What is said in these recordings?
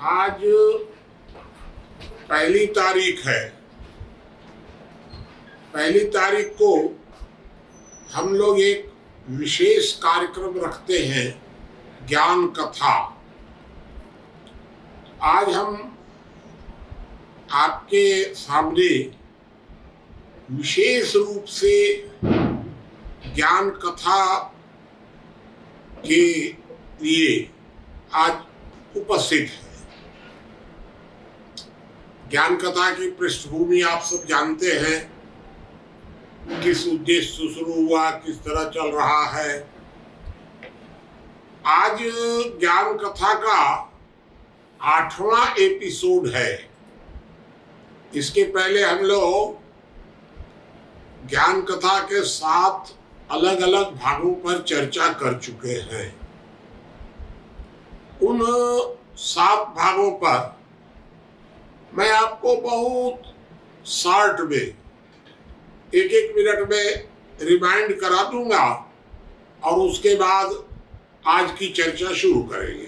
आज पहली तारीख है। पहली तारीख को हम लोग एक विशेष कार्यक्रम रखते हैं, ज्ञान कथा। आज हम आपके सामने विशेष रूप से ज्ञान कथा के लिए आज उपस्थित है। ज्ञान कथा की पृष्ठभूमि आप सब जानते हैं, किस उद्देश्य से शुरू हुआ, किस तरह चल रहा है। आज ज्ञान कथा का 8वां एपिसोड है। इसके पहले हम लोग ज्ञान कथा के 7 अलग अलग भागों पर चर्चा कर चुके हैं। उन 7 भागों पर मैं आपको बहुत शॉर्ट में 1-1 मिनट में रिमाइंड करा दूंगा और उसके बाद आज की चर्चा शुरू करेंगे।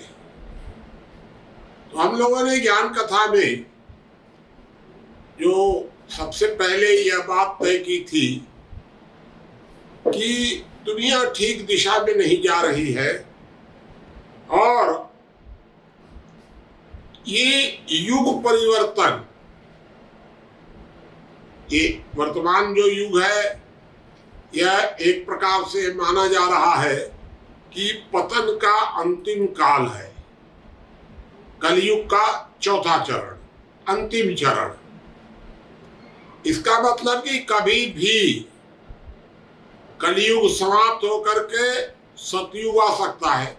तो हम लोगों ने ज्ञान कथा में जो सबसे पहले यह बात तय की थी कि दुनिया ठीक दिशा में नहीं जा रही है और ये युग परिवर्तन, ये वर्तमान जो युग है, यह एक प्रकार से माना जा रहा है कि पतन का अंतिम काल है। कलयुग का 4था चरण, अंतिम चरण। इसका मतलब कि कभी भी कलयुग समाप्त होकर के सतयुग आ सकता है।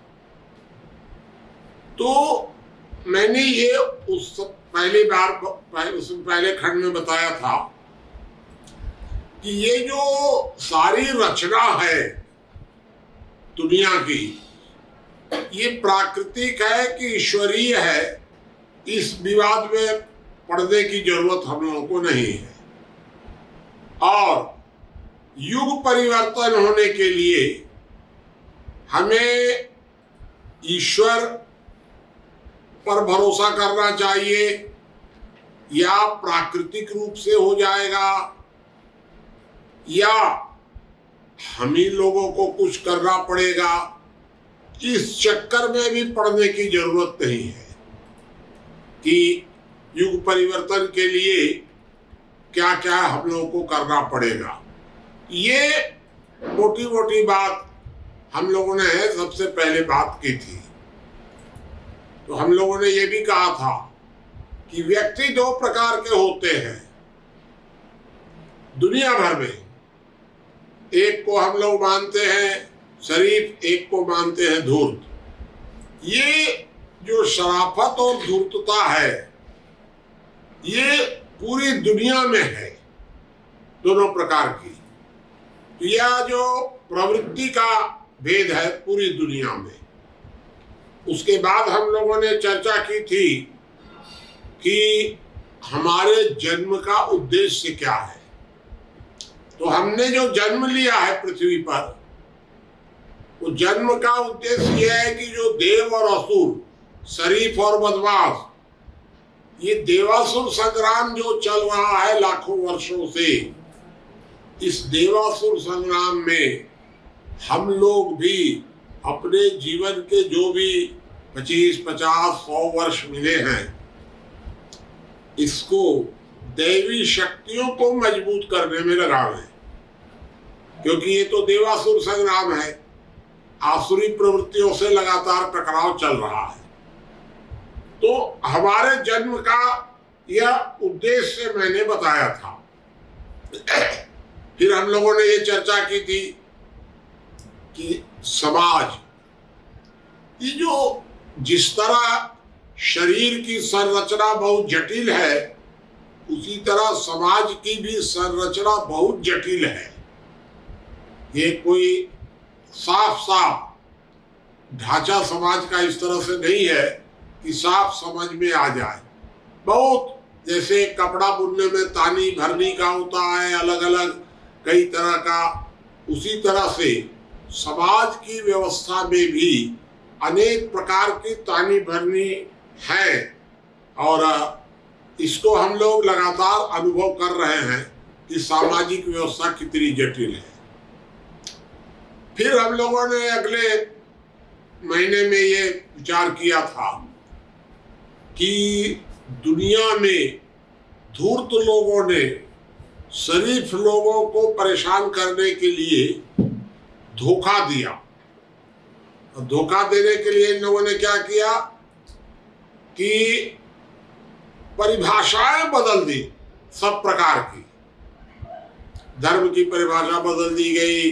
तो मैंने ये उस पहले खंड में बताया था कि ये जो सारी रचना है दुनिया की, ये प्राकृतिक है कि ईश्वरीय है, इस विवाद में पड़ने की जरूरत हम लोगों को नहीं है। और युग परिवर्तन होने के लिए हमें ईश्वर पर भरोसा करना चाहिए या प्राकृतिक रूप से हो जाएगा या हम ही लोगों को कुछ करना पड़ेगा, इस चक्कर में भी पड़ने की जरूरत नहीं है कि युग परिवर्तन के लिए क्या क्या हम लोगों को करना पड़ेगा। ये मोटी मोटी बात हम लोगों ने सबसे पहले बात की थी। तो हम लोगों ने ये भी कहा था कि व्यक्ति 2 प्रकार के होते हैं दुनिया भर में। एक को हम लोग मानते हैं शरीफ, एक को मानते हैं धूर्त। ये जो शराफत और धूर्तता है, ये पूरी दुनिया में है, दोनों प्रकार की। यह जो प्रवृत्ति का भेद है पूरी दुनिया में। उसके बाद हम लोगों ने चर्चा की थी कि हमारे जन्म का उद्देश्य क्या है। तो हमने जो जन्म लिया है पृथ्वी पर, वो जन्म का उद्देश्य यह है कि जो देव और असुर, शरीफ और बदमाश, ये देवासुर संग्राम जो चल रहा है लाखों वर्षों से, इस देवासुर संग्राम में हम लोग भी अपने जीवन के जो भी 25, 50, 100 वर्ष मिले हैं, इसको दैवी शक्तियों को मजबूत करने में लगावे। क्योंकि ये तो देवासुर संग्राम है, आसुरी प्रवृत्तियों से लगातार टकराव चल रहा है। तो हमारे जन्म का यह उद्देश्य मैंने बताया था। फिर हम लोगों ने ये चर्चा की थी कि समाज, ये जो जिस तरह शरीर की संरचना बहुत जटिल है, उसी तरह समाज की भी संरचना बहुत जटिल है। ये कोई साफ साफ ढांचा समाज का इस तरह से नहीं है कि साफ समझ में आ जाए। बहुत जैसे कपड़ा बुनने में तानी भरनी का होता है, अलग अलग कई तरह का, उसी तरह से समाज की व्यवस्था में भी अनेक प्रकार की तानी भरनी है और इसको हम लोग लगातार अनुभव कर रहे हैं कि सामाजिक व्यवस्था कितनी जटिल है। फिर हम लोगों ने अगले महीने में ये विचार किया था कि दुनिया में धूर्त लोगों ने शरीफ लोगों को परेशान करने के लिए धोखा दिया। धोखा देने के लिए इन लोगों ने क्या किया कि परिभाषाएं बदल दी, सब प्रकार की। धर्म की परिभाषा बदल दी गई,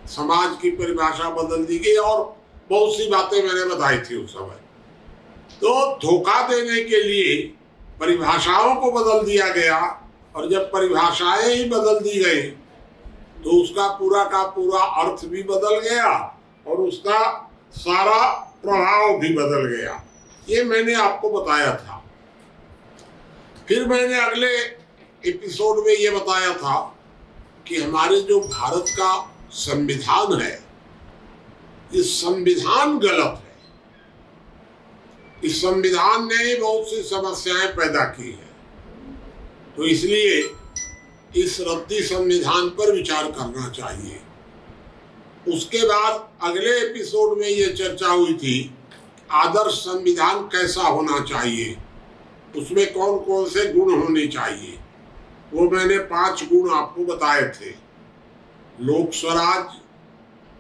समाज की परिभाषा बदल दी गई और बहुत सी बातें मैंने बताई थी उस समय। तो धोखा देने के लिए परिभाषाओं को बदल दिया गया और जब परिभाषाएं ही बदल दी गई तो उसका पूरा का पूरा अर्थ भी बदल गया और उसका सारा प्रभाव भी बदल गया। ये मैंने आपको बताया था। फिर मैंने अगले एपिसोड में ये बताया था कि हमारे जो भारत का संविधान है, ये संविधान गलत है। इस संविधान ने बहुत सी समस्याएं पैदा की है, तो इसलिए इस रद्दी संविधान पर विचार करना चाहिए। उसके बाद अगले एपिसोड में ये चर्चा हुई थी आदर्श संविधान कैसा होना चाहिए, उसमें कौन कौन से गुण होने चाहिए। वो मैंने 5 गुण आपको बताए थे। लोक स्वराज,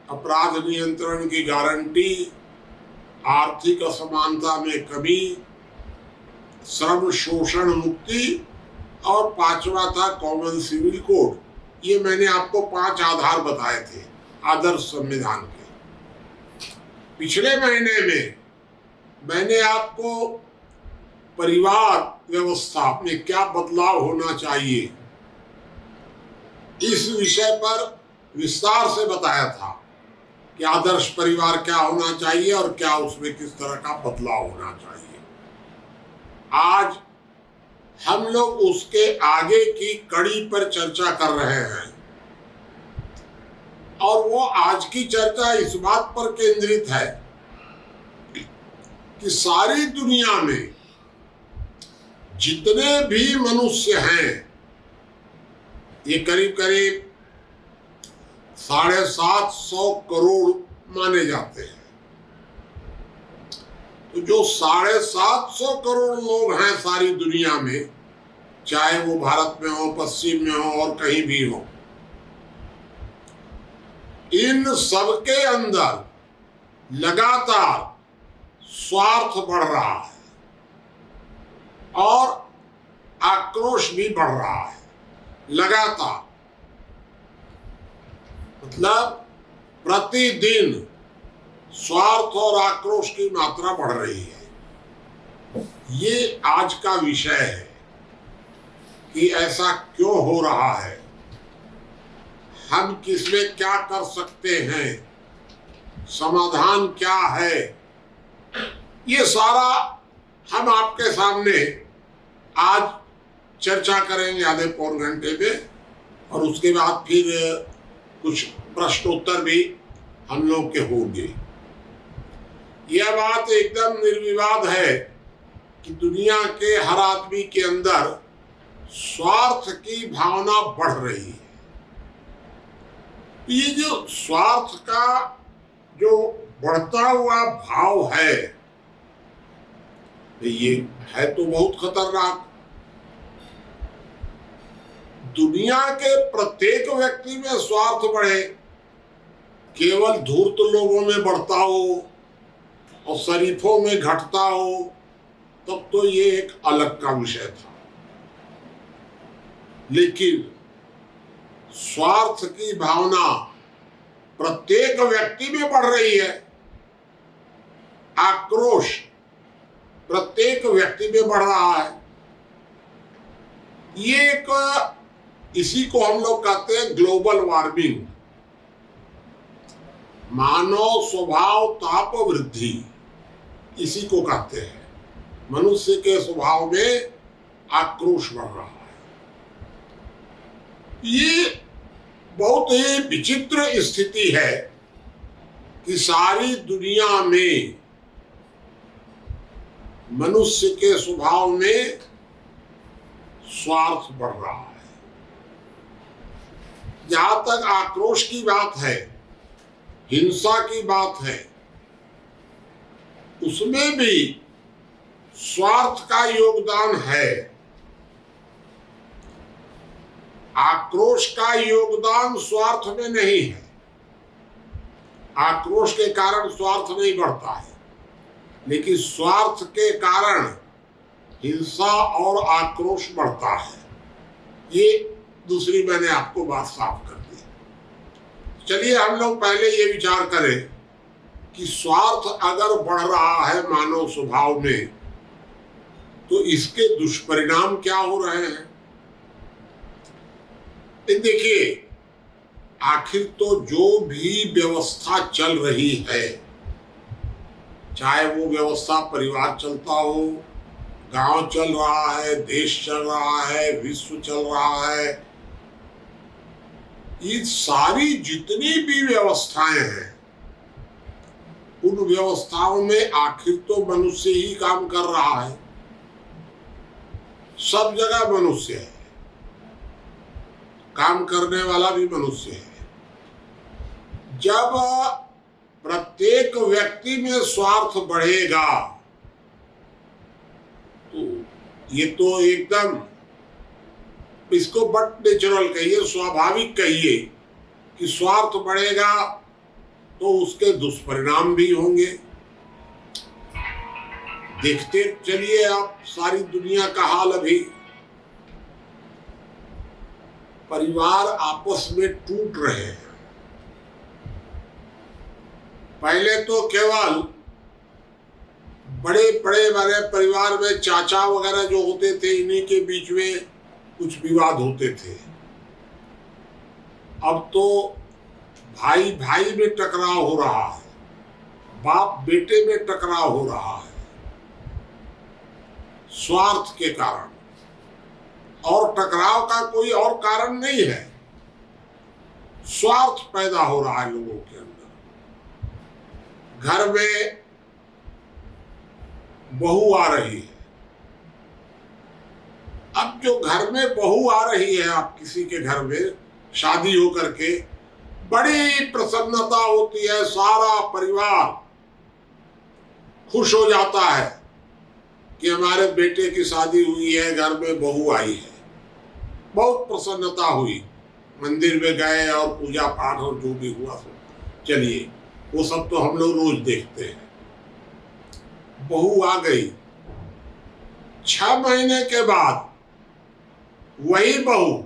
अपराध नियंत्रण की गारंटी, आर्थिक असमानता में कमी, श्रम शोषण मुक्ति और 5वां था कॉमन सिविल कोड। ये मैंने आपको 5 आधार बताए थे आदर्श संविधान के। पिछले महीने में मैंने आपको परिवार व्यवस्था में क्या बदलाव होना चाहिए इस विषय पर विस्तार से बताया था कि आदर्श परिवार क्या होना चाहिए और क्या उसमें किस तरह का बदलाव होना चाहिए। आज हम लोग उसके आगे की कड़ी पर चर्चा कर रहे हैं और वो आज की चर्चा इस बात पर केंद्रित है कि सारी दुनिया में जितने भी मनुष्य हैं, ये करीब करीब 750 करोड़ माने जाते हैं। तो जो 750 करोड़ लोग हैं सारी दुनिया में, चाहे वो भारत में हो, पश्चिम में हो और कहीं भी हो, इन सबके अंदर लगातार स्वार्थ बढ़ रहा है और आक्रोश भी बढ़ रहा है लगातार। मतलब प्रतिदिन स्वार्थ और आक्रोश की मात्रा बढ़ रही है। ये आज का विषय है कि ऐसा क्यों हो रहा है, हम किसमें क्या कर सकते हैं, समाधान क्या है, ये सारा हम आपके सामने आज चर्चा करेंगे आधे पौन घंटे में। और उसके बाद फिर कुछ प्रश्नोत्तर भी हम लोग के होंगे। यह बात एकदम निर्विवाद है कि दुनिया के हर आदमी के अंदर स्वार्थ की भावना बढ़ रही है। ये जो स्वार्थ का जो बढ़ता हुआ भाव है, ये है तो बहुत खतरनाक। दुनिया के प्रत्येक व्यक्ति में स्वार्थ बढ़े, केवल धूर्त लोगों में बढ़ता हो और शरीफों में घटता हो, तब तो ये एक अलग का विषय था। लेकिन स्वार्थ की भावना प्रत्येक व्यक्ति में बढ़ रही है, आक्रोश प्रत्येक व्यक्ति में बढ़ रहा है। ये एक, इसी को हम लोग कहते हैं ग्लोबल वार्मिंग, मानव स्वभाव ताप वृद्धि, इसी को कहते हैं। मनुष्य के स्वभाव में आक्रोश बढ़ रहा है। ये बहुत ही विचित्र स्थिति है कि सारी दुनिया में मनुष्य के स्वभाव में स्वार्थ बढ़ रहा है। जहां तक आक्रोश की बात है, हिंसा की बात है, उसमें भी स्वार्थ का योगदान है। आक्रोश का योगदान स्वार्थ में नहीं है। आक्रोश के कारण स्वार्थ नहीं बढ़ता है, लेकिन स्वार्थ के कारण हिंसा और आक्रोश बढ़ता है। ये दूसरी मैंने आपको बात साफ कर दी। चलिए हम लोग पहले ये विचार करें कि स्वार्थ अगर बढ़ रहा है मानव स्वभाव में, तो इसके दुष्परिणाम क्या हो रहे हैं। देखिए, आखिर तो जो भी व्यवस्था चल रही है, चाहे वो व्यवस्था परिवार चलता हो, गांव चल रहा है, देश चल रहा है, विश्व चल रहा है, ये सारी जितनी भी व्यवस्थाएं हैं, उन व्यवस्थाओं में आखिर तो मनुष्य ही काम कर रहा है। सब जगह मनुष्य है, काम करने वाला भी मनुष्य है। जब प्रत्येक व्यक्ति में स्वार्थ बढ़ेगा, तो ये तो एकदम, इसको बट नेचुरल कहिए, स्वाभाविक कहिए कि स्वार्थ बढ़ेगा तो उसके दुष्परिणाम भी होंगे। देखते चलिए आप सारी दुनिया का हाल। अभी परिवार आपस में टूट रहे हैं। पहले तो केवल बड़े बड़े परिवार में चाचा वगैरह जो होते थे, इन्हीं के बीच में कुछ विवाद होते थे। अब तो भाई भाई में टकराव हो रहा है, बाप बेटे में टकराव हो रहा है, स्वार्थ के कारण। और टकराव का कोई और कारण नहीं है, स्वार्थ पैदा हो रहा है लोगों के अंदर। घर में बहू आ रही है, अब जो घर में बहू आ रही है, आप किसी के घर में शादी होकर के, बड़ी प्रसन्नता होती है, सारा परिवार खुश हो जाता है कि हमारे बेटे की शादी हुई है, घर में बहू आई है। बहुत प्रसन्नता हुई, मंदिर में गए और पूजा पाठ और जो भी हुआ सब, चलिए वो सब तो हम लोग रोज देखते हैं। बहू आ गई, 6 महीने के बाद वही बहू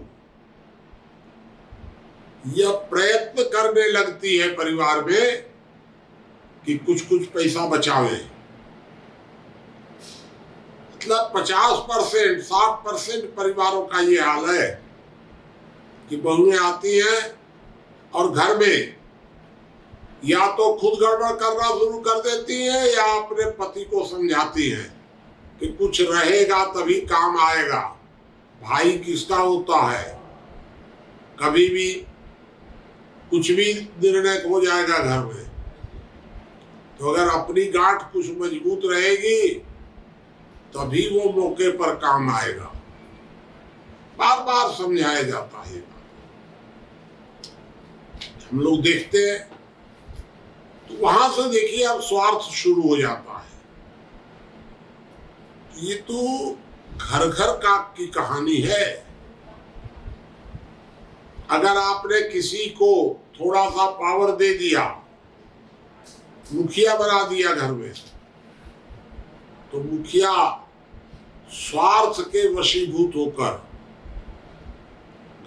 यह प्रयत्न करने लगती है परिवार में कि कुछ कुछ पैसा बचावे। मतलब 50%, 60% परिवारों का ये हाल है कि बहुएं आती हैं और घर में या तो खुद गड़बड़ करना शुरू कर देती हैं या अपने पति को समझाती हैं कि कुछ रहेगा तभी काम आएगा। भाई किसका होता है, कभी भी कुछ भी निर्णय हो जाएगा घर में। तो अगर अपनी गांठ कुछ मजबूत रहेगी तभी वो मौके पर काम आएगा। बार बार समझाया जाता है। हम लोग देखते हैं तो वहां से देखिए अब स्वार्थ शुरू हो जाता है। ये तो घर घर का की कहानी है। अगर आपने किसी को थोड़ा सा पावर दे दिया, मुखिया बना दिया घर में, तो मुखिया स्वार्थ के वशीभूत होकर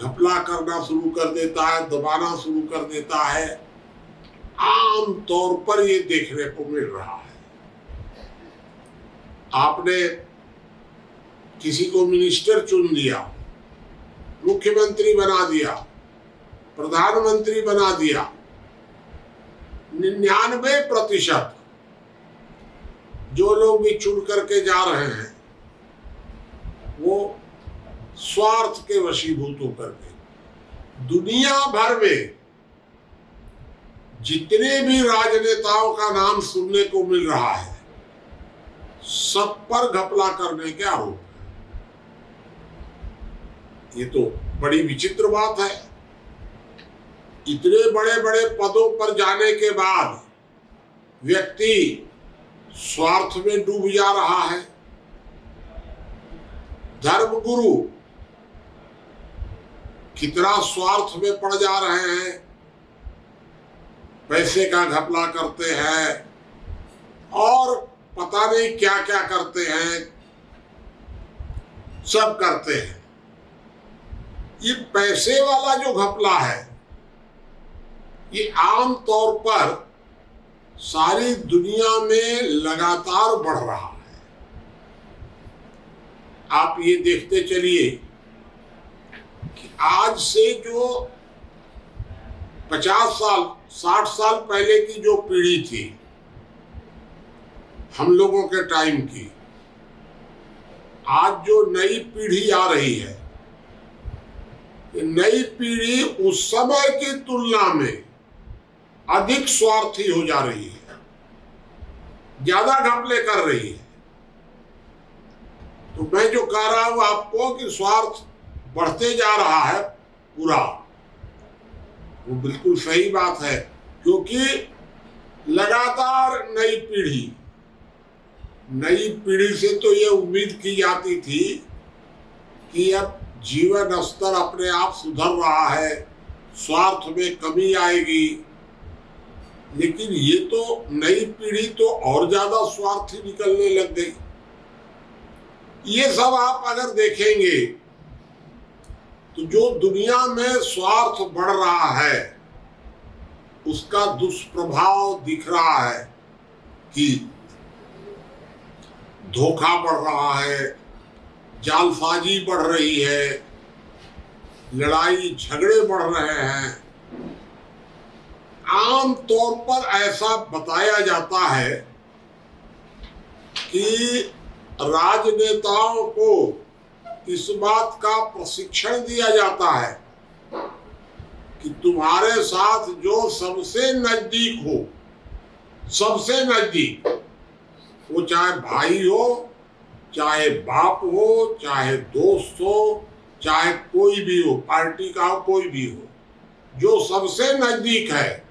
घपला करना शुरू कर देता है, दबाना शुरू कर देता है। आम तौर पर ये देखने को मिल रहा है। आपने किसी को मिनिस्टर चुन दिया, मुख्यमंत्री बना दिया, प्रधानमंत्री बना दिया, 99% जो लोग भी चुन करके जा रहे हैं वो स्वार्थ के वशीभूत होकर के। दुनिया भर में जितने भी राजनेताओं का नाम सुनने को मिल रहा है, सब पर घपला करने के आरोप। ये तो बड़ी विचित्र बात है। इतने बड़े बड़े पदों पर जाने के बाद व्यक्ति स्वार्थ में डूब जा रहा है। धर्मगुरु कितना स्वार्थ में पड़ जा रहे हैं, पैसे का घपला करते हैं और पता नहीं क्या क्या करते हैं, सब करते हैं। ये पैसे वाला जो घपला है ये आम तौर पर सारी दुनिया में लगातार बढ़ रहा है। आप ये देखते चलिए कि आज से जो 50 साल 60 साल पहले की जो पीढ़ी थी हम लोगों के टाइम की, आज जो नई पीढ़ी आ रही है, नई पीढ़ी उस समय की तुलना में अधिक स्वार्थी हो जा रही है, ज्यादा घपले कर रही है। तो मैं जो कह रहा हूं आपको कि स्वार्थ बढ़ते जा रहा है पूरा, वो बिल्कुल सही बात है। क्योंकि लगातार नई पीढ़ी से तो ये उम्मीद की जाती थी कि अब जीवन स्तर अपने आप सुधर रहा है, स्वार्थ में कमी आएगी। लेकिन ये तो नई पीढ़ी तो और ज्यादा स्वार्थी निकलने लग गई। ये सब आप अगर देखेंगे तो जो दुनिया में स्वार्थ बढ़ रहा है उसका दुष्प्रभाव दिख रहा है कि धोखा बढ़ रहा है, जालसाजी बढ़ रही है, लड़ाई झगड़े बढ़ रहे हैं। आम तौर पर ऐसा बताया जाता है कि राजनेताओं को इस बात का प्रशिक्षण दिया जाता है कि तुम्हारे साथ जो सबसे नजदीक हो, सबसे नजदीक, वो चाहे भाई हो, चाहे बाप हो, चाहे दोस्त हो, चाहे कोई भी हो, पार्टी का हो, कोई भी हो, जो सबसे नजदीक है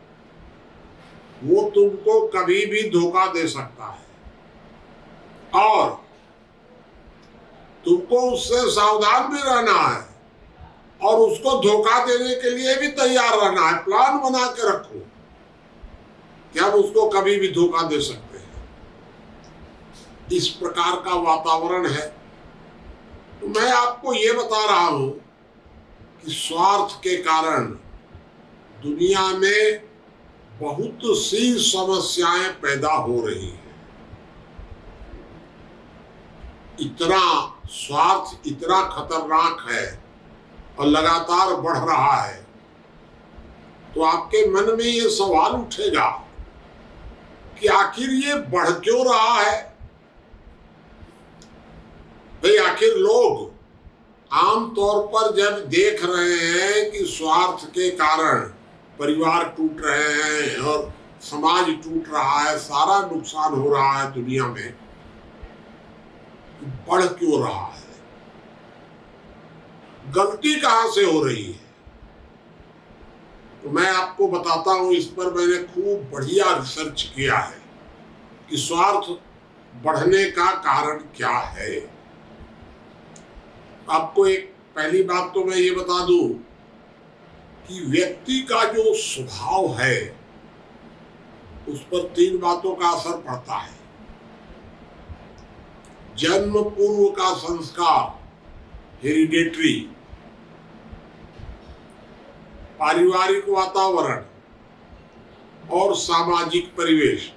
वो तुमको कभी भी धोखा दे सकता है और तुमको उससे सावधान भी रहना है और उसको धोखा देने के लिए भी तैयार रहना है। प्लान बना के रखो कि हम उसको कभी भी धोखा दे सकते हैं। इस प्रकार का वातावरण है। तो मैं आपको ये बता रहा हूं कि स्वार्थ के कारण दुनिया में बहुत सी समस्याएं पैदा हो रही हैं। इतना स्वार्थ इतना खतरनाक है और लगातार बढ़ रहा है, तो आपके मन में ये सवाल उठेगा कि आखिर ये बढ़ क्यों रहा है। भाई आखिर लोग आम तौर पर जब देख रहे हैं कि स्वार्थ के कारण परिवार टूट रहे हैं और समाज टूट रहा है, सारा नुकसान हो रहा है दुनिया में, बढ़ क्यों रहा है, गलती कहां से हो रही है। तो मैं आपको बताता हूं, इस पर मैंने खूब बढ़िया रिसर्च किया है कि स्वार्थ बढ़ने का कारण क्या है। आपको एक पहली बात तो मैं ये बता दूं कि व्यक्ति का जो स्वभाव है उस पर 3 बातों का असर पड़ता है। जन्म पूर्व का संस्कार, हेरिडेटरी, पारिवारिक वातावरण और सामाजिक परिवेश,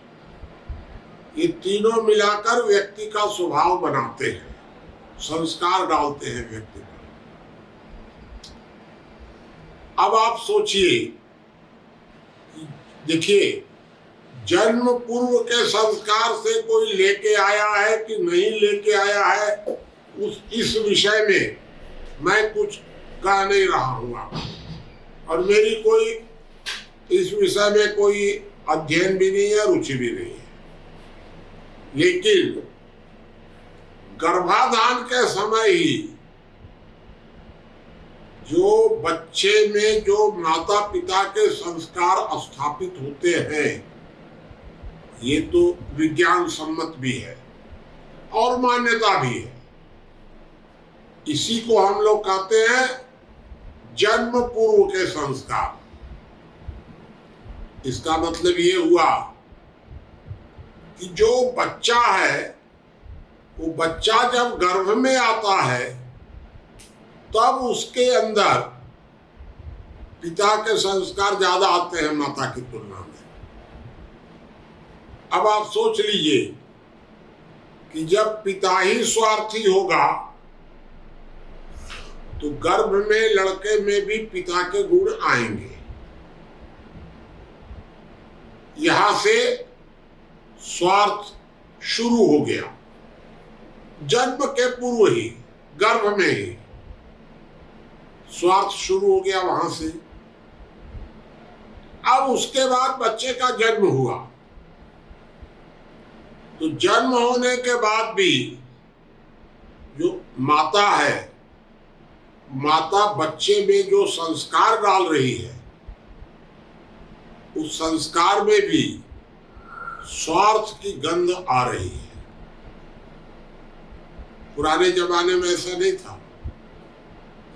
ये तीनों मिलाकर व्यक्ति का स्वभाव बनाते हैं, संस्कार डालते हैं व्यक्ति पर। अब आप सोचिए, देखिए, जन्म पूर्व के संस्कार से कोई लेके आया है कि नहीं लेके आया है, इस विषय में मैं कुछ कह नहीं रहा हूँ और मेरी कोई इस विषय में कोई अध्ययन भी नहीं है, रुचि भी नहीं है। लेकिन गर्भाधान के समय ही जो बच्चे में जो माता पिता के संस्कार स्थापित होते हैं, ये तो विज्ञान सम्मत भी है और मान्यता भी है। इसी को हम लोग कहते हैं जन्म पूर्व के संस्कार। इसका मतलब ये हुआ कि जो बच्चा है, वो बच्चा जब गर्भ में आता है तब उसके अंदर पिता के संस्कार ज्यादा आते हैं माता की तुलना में। अब आप सोच लीजिए कि जब पिता ही स्वार्थी होगा तो गर्भ में लड़के में भी पिता के गुण आएंगे। यहां से स्वार्थ शुरू हो गया, जन्म के पूर्व ही, गर्भ में ही स्वार्थ शुरू हो गया वहां से। अब उसके बाद बच्चे का जन्म हुआ, तो जन्म होने के बाद भी जो माता है, माता बच्चे में जो संस्कार डाल रही है, उस संस्कार में भी स्वार्थ की गंध आ रही है। पुराने जमाने में ऐसा नहीं था,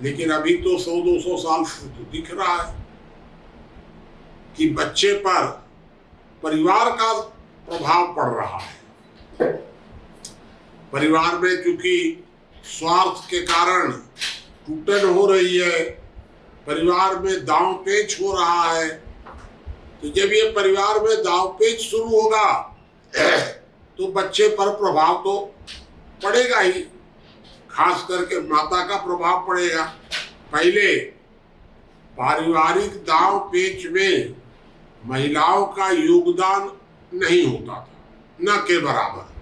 लेकिन अभी तो 100-200 साल से तो दिख रहा है कि बच्चे पर परिवार का प्रभाव पड़ रहा है। परिवार में क्योंकि स्वार्थ के कारण टूटन हो रही है, परिवार में दांव पेच हो रहा है, तो जब ये परिवार में दांव पेच शुरू होगा तो बच्चे पर प्रभाव तो पड़ेगा ही, खास करके माता का प्रभाव पड़ेगा। पहले पारिवारिक दांव पेच में महिलाओं का योगदान नहीं होता था, न के बराबर,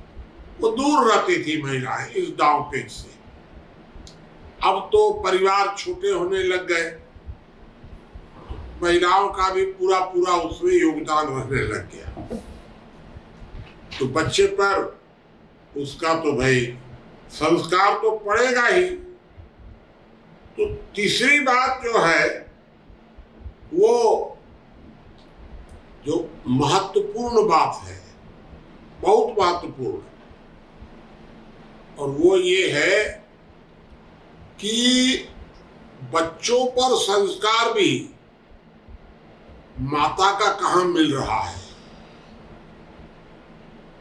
वो दूर रहती थी महिलाएं इस दांव पेच से। अब तो परिवार छोटे होने लग गए, महिलाओं का भी पूरा पूरा उसमें योगदान रहने लग गया, तो बच्चे पर उसका तो भाई संस्कार तो पड़ेगा ही। तो तीसरी बात जो है, वो जो महत्वपूर्ण बात है, बहुत महत्वपूर्ण, और वो ये है कि बच्चों पर संस्कार भी माता का कहाँ मिल रहा है।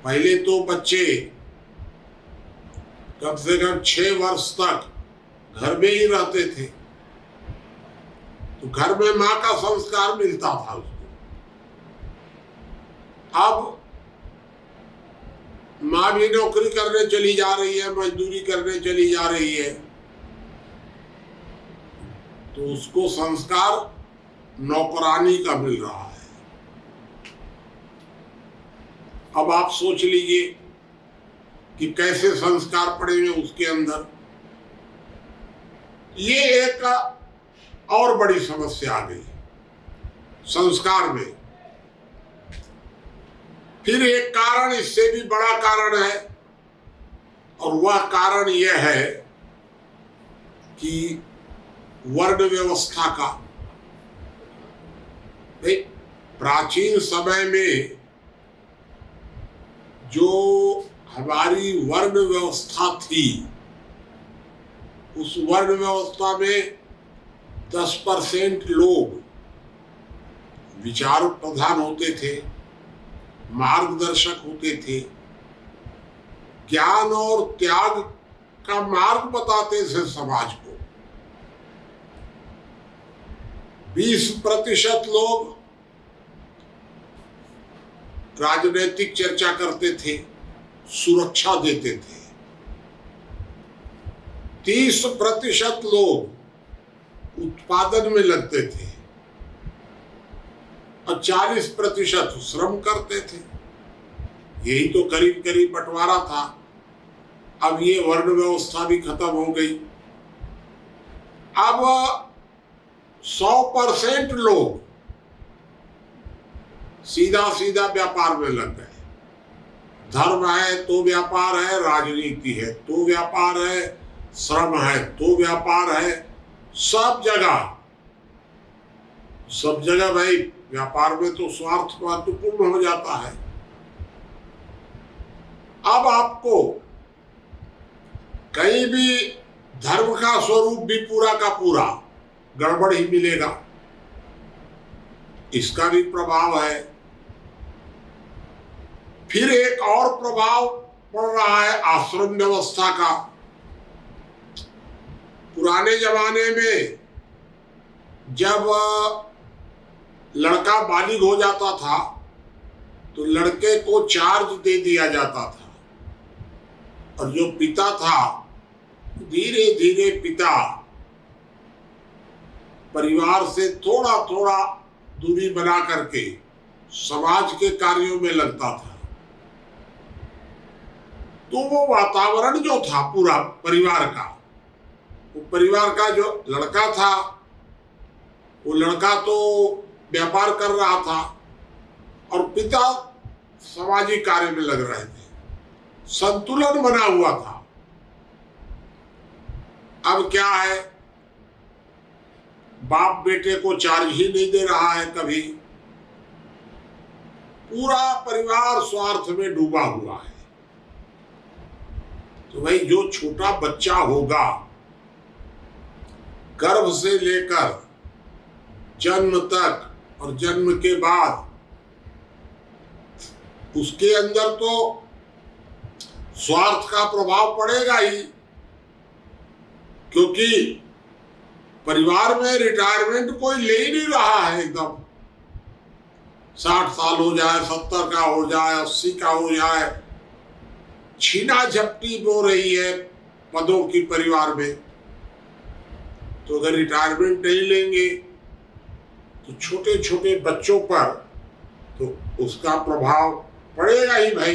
पहले तो बच्चे कम से कम 6 वर्ष तक घर में ही रहते थे, तो घर में माँ का संस्कार मिलता था उसको। अब माँ भी नौकरी करने चली जा रही है, मजदूरी करने चली जा रही है, तो उसको संस्कार नौकरानी का मिल रहा है। अब आप सोच लीजिए कि कैसे संस्कार पड़ेंगे उसके अंदर। ये एक और बड़ी समस्या आ गई संस्कार में। फिर एक कारण, इससे भी बड़ा कारण है, और वह कारण यह है कि वर्ण व्यवस्था का। प्राचीन समय में जो हमारी वर्ण व्यवस्था थी, उस वर्ण व्यवस्था में 10% लोग विचार प्रधान होते थे, मार्गदर्शक होते थे, ज्ञान और त्याग का मार्ग बताते थे समाज को। 20% लोग राजनीतिक चर्चा करते थे, सुरक्षा देते थे। 30% लोग उत्पादन में लगते थे और 40% श्रम करते थे। यही तो करीब करीब बंटवारा था। अब ये वर्ण व्यवस्था भी खत्म हो गई। अब 100% लोग सीधा सीधा व्यापार में लग गए, धर्म है तो व्यापार है, राजनीति है तो व्यापार है, श्रम है तो व्यापार है। सब जगह भाई व्यापार में तो स्वार्थ महत्वपूर्ण हो जाता है। अब आपको कहीं भी धर्म का स्वरूप भी पूरा का पूरा गड़बड़ ही मिलेगा, इसका भी प्रभाव है। फिर एक और प्रभाव पड़ रहा है आश्रम व्यवस्था का। पुराने जमाने में जब लड़का बालिग हो जाता था तो लड़के को चार्ज दे दिया जाता था, और जो पिता था धीरे धीरे पिता परिवार से थोड़ा थोड़ा दूरी बना करके समाज के कार्यों में लगता था। तो वो वातावरण जो था पूरा परिवार का, वो परिवार का जो लड़का था, वो लड़का तो व्यापार कर रहा था और पिता सामाजिक कार्य में लग रहे थे, संतुलन बना हुआ था। अब क्या है, बाप बेटे को चार्ज ही नहीं दे रहा है कभी, पूरा परिवार स्वार्थ में डूबा हुआ है। तो भाई जो छोटा बच्चा होगा गर्भ से लेकर जन्म तक और जन्म के बाद, उसके अंदर तो स्वार्थ का प्रभाव पड़ेगा ही, क्योंकि परिवार में रिटायरमेंट कोई ले ही नहीं रहा है। एकदम 60 साल हो जाए, 70 का हो जाए, 80 का हो जाए, छीना झपटी हो रही है पदों की परिवार में। तो अगर रिटायरमेंट नहीं लेंगे तो छोटे छोटे बच्चों पर तो उसका प्रभाव पड़ेगा ही भाई।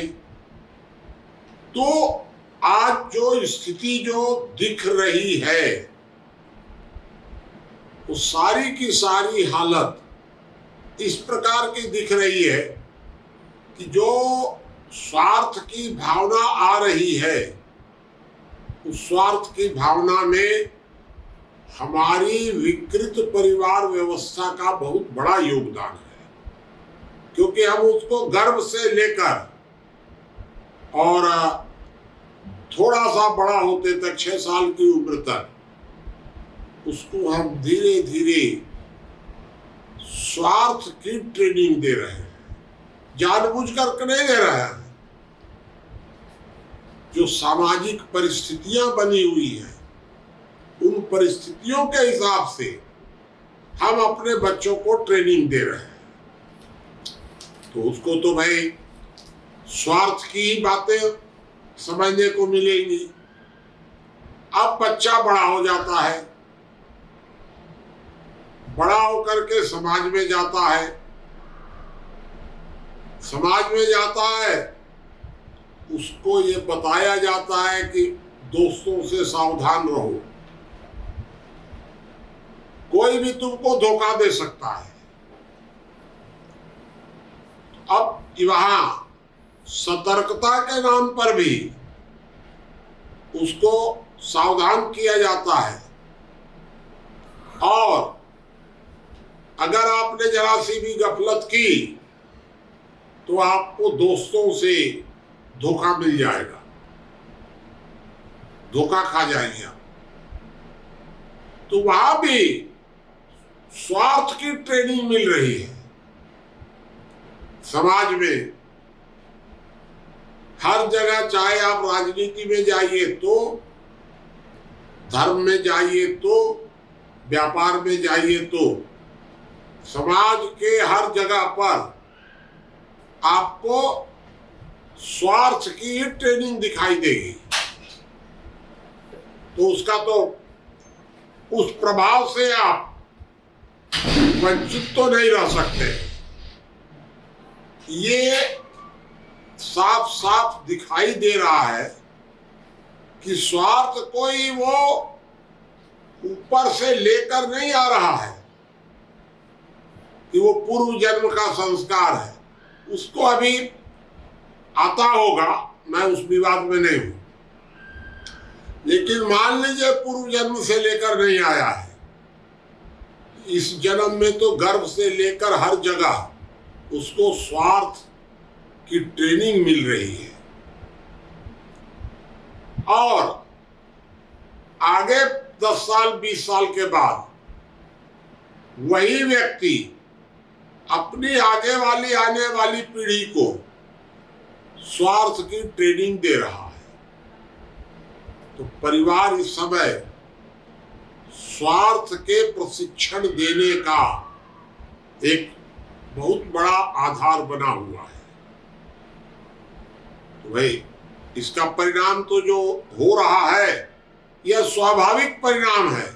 तो आज जो स्थिति जो दिख रही है, वो सारी की सारी हालत इस प्रकार की दिख रही है कि जो स्वार्थ की भावना आ रही है, उस स्वार्थ की भावना में हमारी विकृत परिवार व्यवस्था का बहुत बड़ा योगदान है। क्योंकि हम उसको गर्भ से लेकर और थोड़ा सा बड़ा होते तक, 6 साल की उम्र तक, उसको हम धीरे धीरे स्वार्थ की ट्रेनिंग दे रहे हैं, जानबूझकर नहीं दे रहे हैं। जो सामाजिक परिस्थितियां बनी हुई हैं, उन परिस्थितियों के हिसाब से हम अपने बच्चों को ट्रेनिंग दे रहे हैं। तो उसको तो भाई स्वार्थ की ही बातें समझने को मिलेंगी। अब बच्चा बड़ा हो जाता है, बड़ा होकर के समाज में जाता है, समाज में जाता है, उसको ये बताया जाता है कि दोस्तों से सावधान रहो, कोई भी तुमको धोखा दे सकता है। अब वहां सतर्कता के नाम पर भी उसको सावधान किया जाता है, और अगर आपने जरा सी भी गफलत की तो आपको दोस्तों से धोखा मिल जाएगा, धोखा खा जाएंगे आप। तो वहां भी स्वार्थ की ट्रेनिंग मिल रही है। समाज में हर जगह, चाहे आप राजनीति में जाइए तो, धर्म में जाइए तो, व्यापार में जाइए तो, समाज के हर जगह पर आपको स्वार्थ की ट्रेनिंग दिखाई देगी। तो उसका तो, उस प्रभाव से आप वंचित तो नहीं रह सकते। ये साफ साफ दिखाई दे रहा है कि स्वार्थ कोई वो ऊपर से लेकर नहीं आ रहा है कि वो पूर्व जन्म का संस्कार है, उसको अभी आता होगा, मैं उस विवाद में नहीं हूं, लेकिन मान लीजिए पूर्व जन्म से लेकर नहीं आया है, इस जन्म में तो गर्भ से लेकर हर जगह उसको स्वार्थ की ट्रेनिंग मिल रही है, और आगे 10 साल 20 साल के बाद वही व्यक्ति अपनी आगे वाली आने वाली पीढ़ी को स्वार्थ की ट्रेनिंग दे रहा है। तो परिवार इस समय स्वार्थ के प्रशिक्षण देने का एक बहुत बड़ा आधार बना हुआ है। तो भाई इसका परिणाम तो जो हो रहा है यह स्वाभाविक परिणाम है,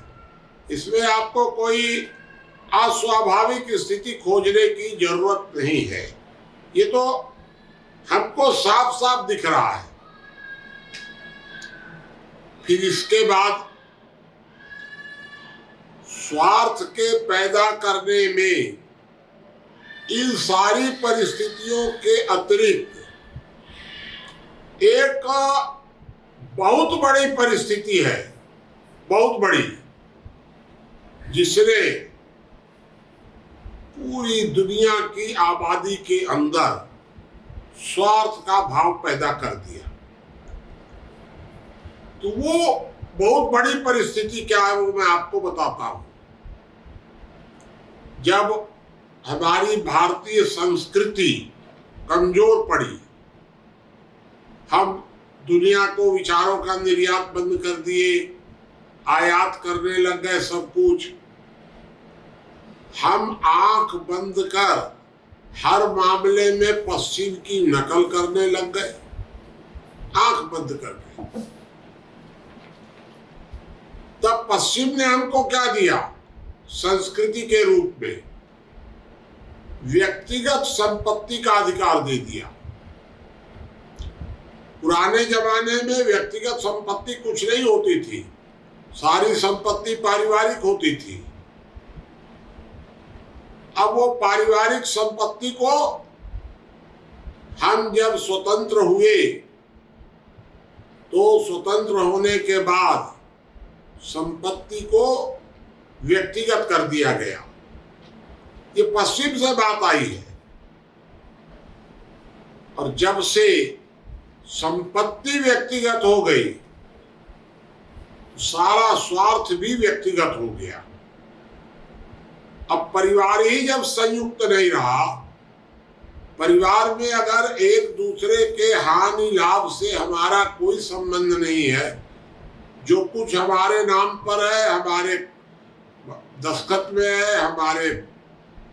इसमें आपको कोई अस्वाभाविक स्थिति खोजने की जरूरत नहीं है, ये तो हमको साफ साफ दिख रहा है। फिर इसके बाद स्वार्थ के पैदा करने में इन सारी परिस्थितियों के अतिरिक्त एक बहुत बड़ी परिस्थिति है, बहुत बड़ी, जिसने पूरी दुनिया की आबादी के अंदर स्वार्थ का भाव पैदा कर दिया। तो वो बहुत बड़ी परिस्थिति क्या है वो मैं आपको बताता हूं। जब हमारी भारतीय संस्कृति कमजोर पड़ी, हम दुनिया को विचारों का निर्यात बंद कर दिए, आयात करने लग गए सब कुछ, हम आंख बंद कर हर मामले में पश्चिम की नकल करने लग गए, आंख बंद करके। तब पश्चिम ने हमको क्या दिया? संस्कृति के रूप में व्यक्तिगत संपत्ति का अधिकार दे दिया। पुराने जमाने में व्यक्तिगत संपत्ति कुछ नहीं होती थी, सारी संपत्ति पारिवारिक होती थी। अब वो पारिवारिक संपत्ति को हम जब स्वतंत्र हुए तो स्वतंत्र होने के बाद संपत्ति को व्यक्तिगत कर दिया गया। ये पश्चिम से बात आई है, और जब से संपत्ति व्यक्तिगत हो गई, सारा स्वार्थ भी व्यक्तिगत हो गया। अब परिवार ही जब संयुक्त नहीं रहा, परिवार में अगर एक दूसरे के हानि लाभ से हमारा कोई संबंध नहीं है, जो कुछ हमारे नाम पर है, हमारे दस्तखत में है, हमारे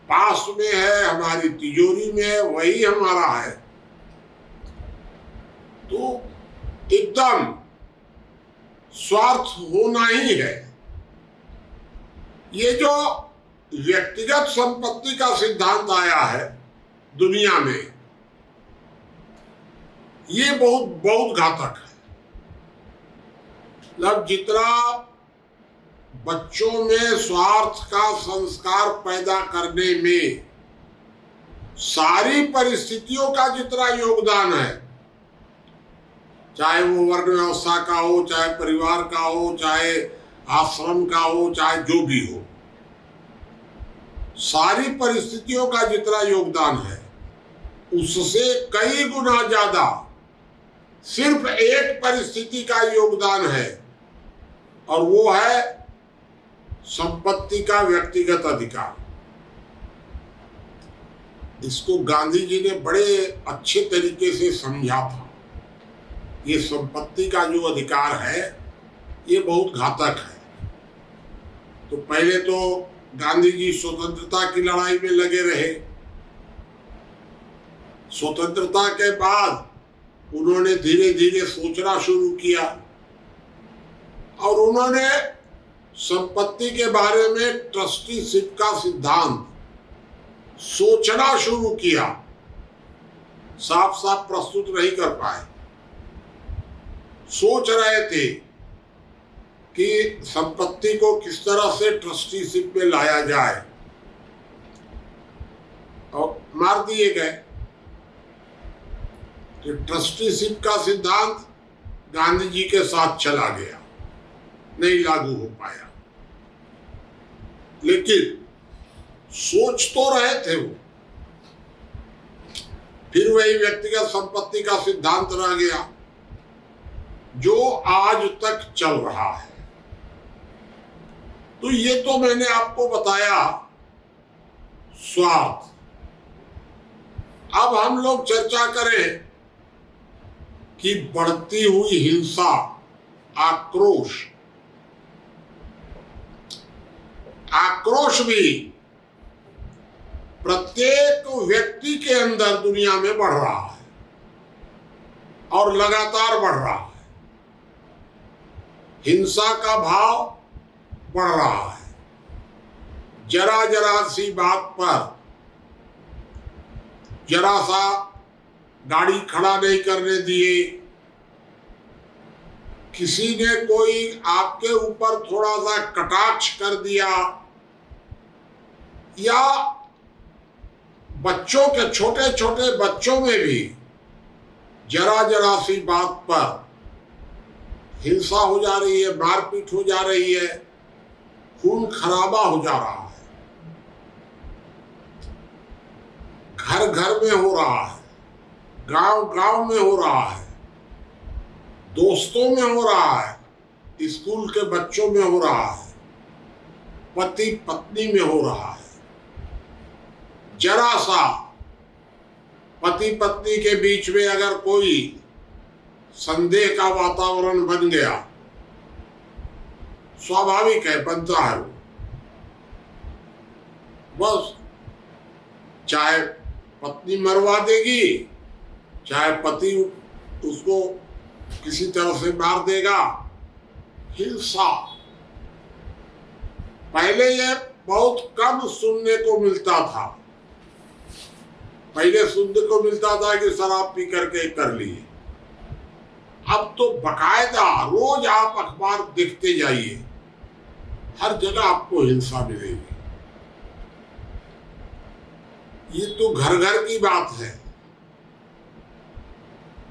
पास में है, हमारी तिजोरी में है, वही हमारा है, तो एकदम स्वार्थ होना ही है। ये जो व्यक्तिगत संपत्ति का सिद्धांत आया है दुनिया में, ये बहुत बहुत घातक है। मतलब जितना बच्चों में स्वार्थ का संस्कार पैदा करने में सारी परिस्थितियों का जितना योगदान है, चाहे वो वर्ण व्यवस्था का हो, चाहे परिवार का हो, चाहे आश्रम का हो, चाहे जो भी हो, सारी परिस्थितियों का जितना योगदान है उससे कई गुना ज्यादा सिर्फ एक परिस्थिति का योगदान है, और वो है संपत्ति का व्यक्तिगत अधिकार। इसको गांधी जी ने बड़े अच्छे तरीके से समझा था। ये संपत्ति का जो अधिकार है ये बहुत घातक है। तो पहले तो गांधी जी स्वतंत्रता की लड़ाई में लगे रहे, स्वतंत्रता के बाद उन्होंने धीरे धीरे सोचना शुरू किया, और उन्होंने संपत्ति के बारे में ट्रस्टीशिप का सिद्धांत सोचना शुरू किया। साफ साफ प्रस्तुत नहीं कर पाए, सोच रहे थे कि संपत्ति को किस तरह से ट्रस्टीशिप में लाया जाए, और मार दिए गए। कि ट्रस्टीशिप का सिद्धांत गांधी जी के साथ चला गया, नहीं लागू हो पाया, लेकिन सोच तो रहे थे वो। फिर वही व्यक्तिगत संपत्ति का सिद्धांत रह गया जो आज तक चल रहा है। तो ये तो मैंने आपको बताया स्वार्थ। अब हम लोग चर्चा करें कि बढ़ती हुई हिंसा, आक्रोश भी प्रत्येक व्यक्ति के अंदर दुनिया में बढ़ रहा है और लगातार बढ़ रहा है। हिंसा का भाव बढ़ रहा है। जरा जरा सी बात पर जरा सा गाड़ी खड़ा नहीं करने दिए, किसी ने कोई आपके ऊपर थोड़ा सा कटाक्ष कर दिया, या बच्चों के, छोटे छोटे बच्चों में भी जरा जरा सी बात पर हिंसा हो जा रही है, मारपीट हो जा रही है, खून खराबा हो जा रहा है। घर घर में हो रहा है, गांव गांव में हो रहा है, दोस्तों में हो रहा है, स्कूल के बच्चों में हो रहा है, पति पत्नी में हो रहा है। जरा सा पति पत्नी के बीच में अगर कोई संदेह का वातावरण बन गया, स्वाभाविक है, बनता है वो, बस चाहे पत्नी मरवा देगी, चाहे पति उसको किसी तरह से मार देगा। हिंसा पहले ये बहुत कम सुनने को मिलता था। पहले सुनने को मिलता था कि शराब पी करके कर लिए। अब तो बकायदा रोज आप अखबार देखते जाइए, हर जगह आपको हिंसा मिलेगी। ये तो घर घर की बात है।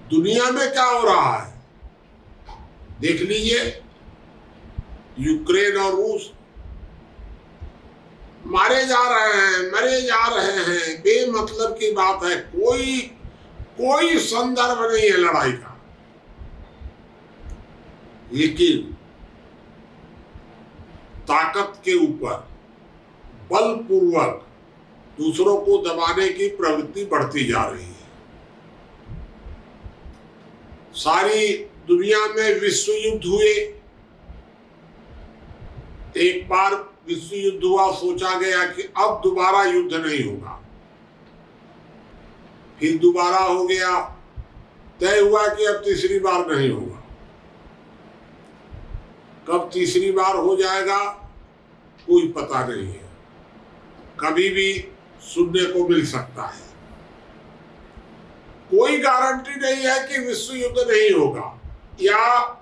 दुनिया में क्या हो रहा है देख लीजिए। यूक्रेन और रूस मारे जा रहे हैं, मरे जा रहे हैं, बेमतलब की बात है। कोई संदर्भ नहीं है लड़ाई का। लेकिन ताकत के ऊपर बलपूर्वक दूसरों को दबाने की प्रवृत्ति बढ़ती जा रही है। सारी दुनिया में विश्व युद्ध हुए, एक बार विश्व युद्ध हुआ, सोचा गया कि अब दोबारा युद्ध नहीं होगा, फिर दोबारा हो गया, तय हुआ कि अब तीसरी बार नहीं होगा। कब तीसरी बार हो जाएगा कोई पता नहीं है, कभी भी सुनने को मिल सकता है। कोई गारंटी नहीं है कि विश्व युद्ध नहीं होगा, या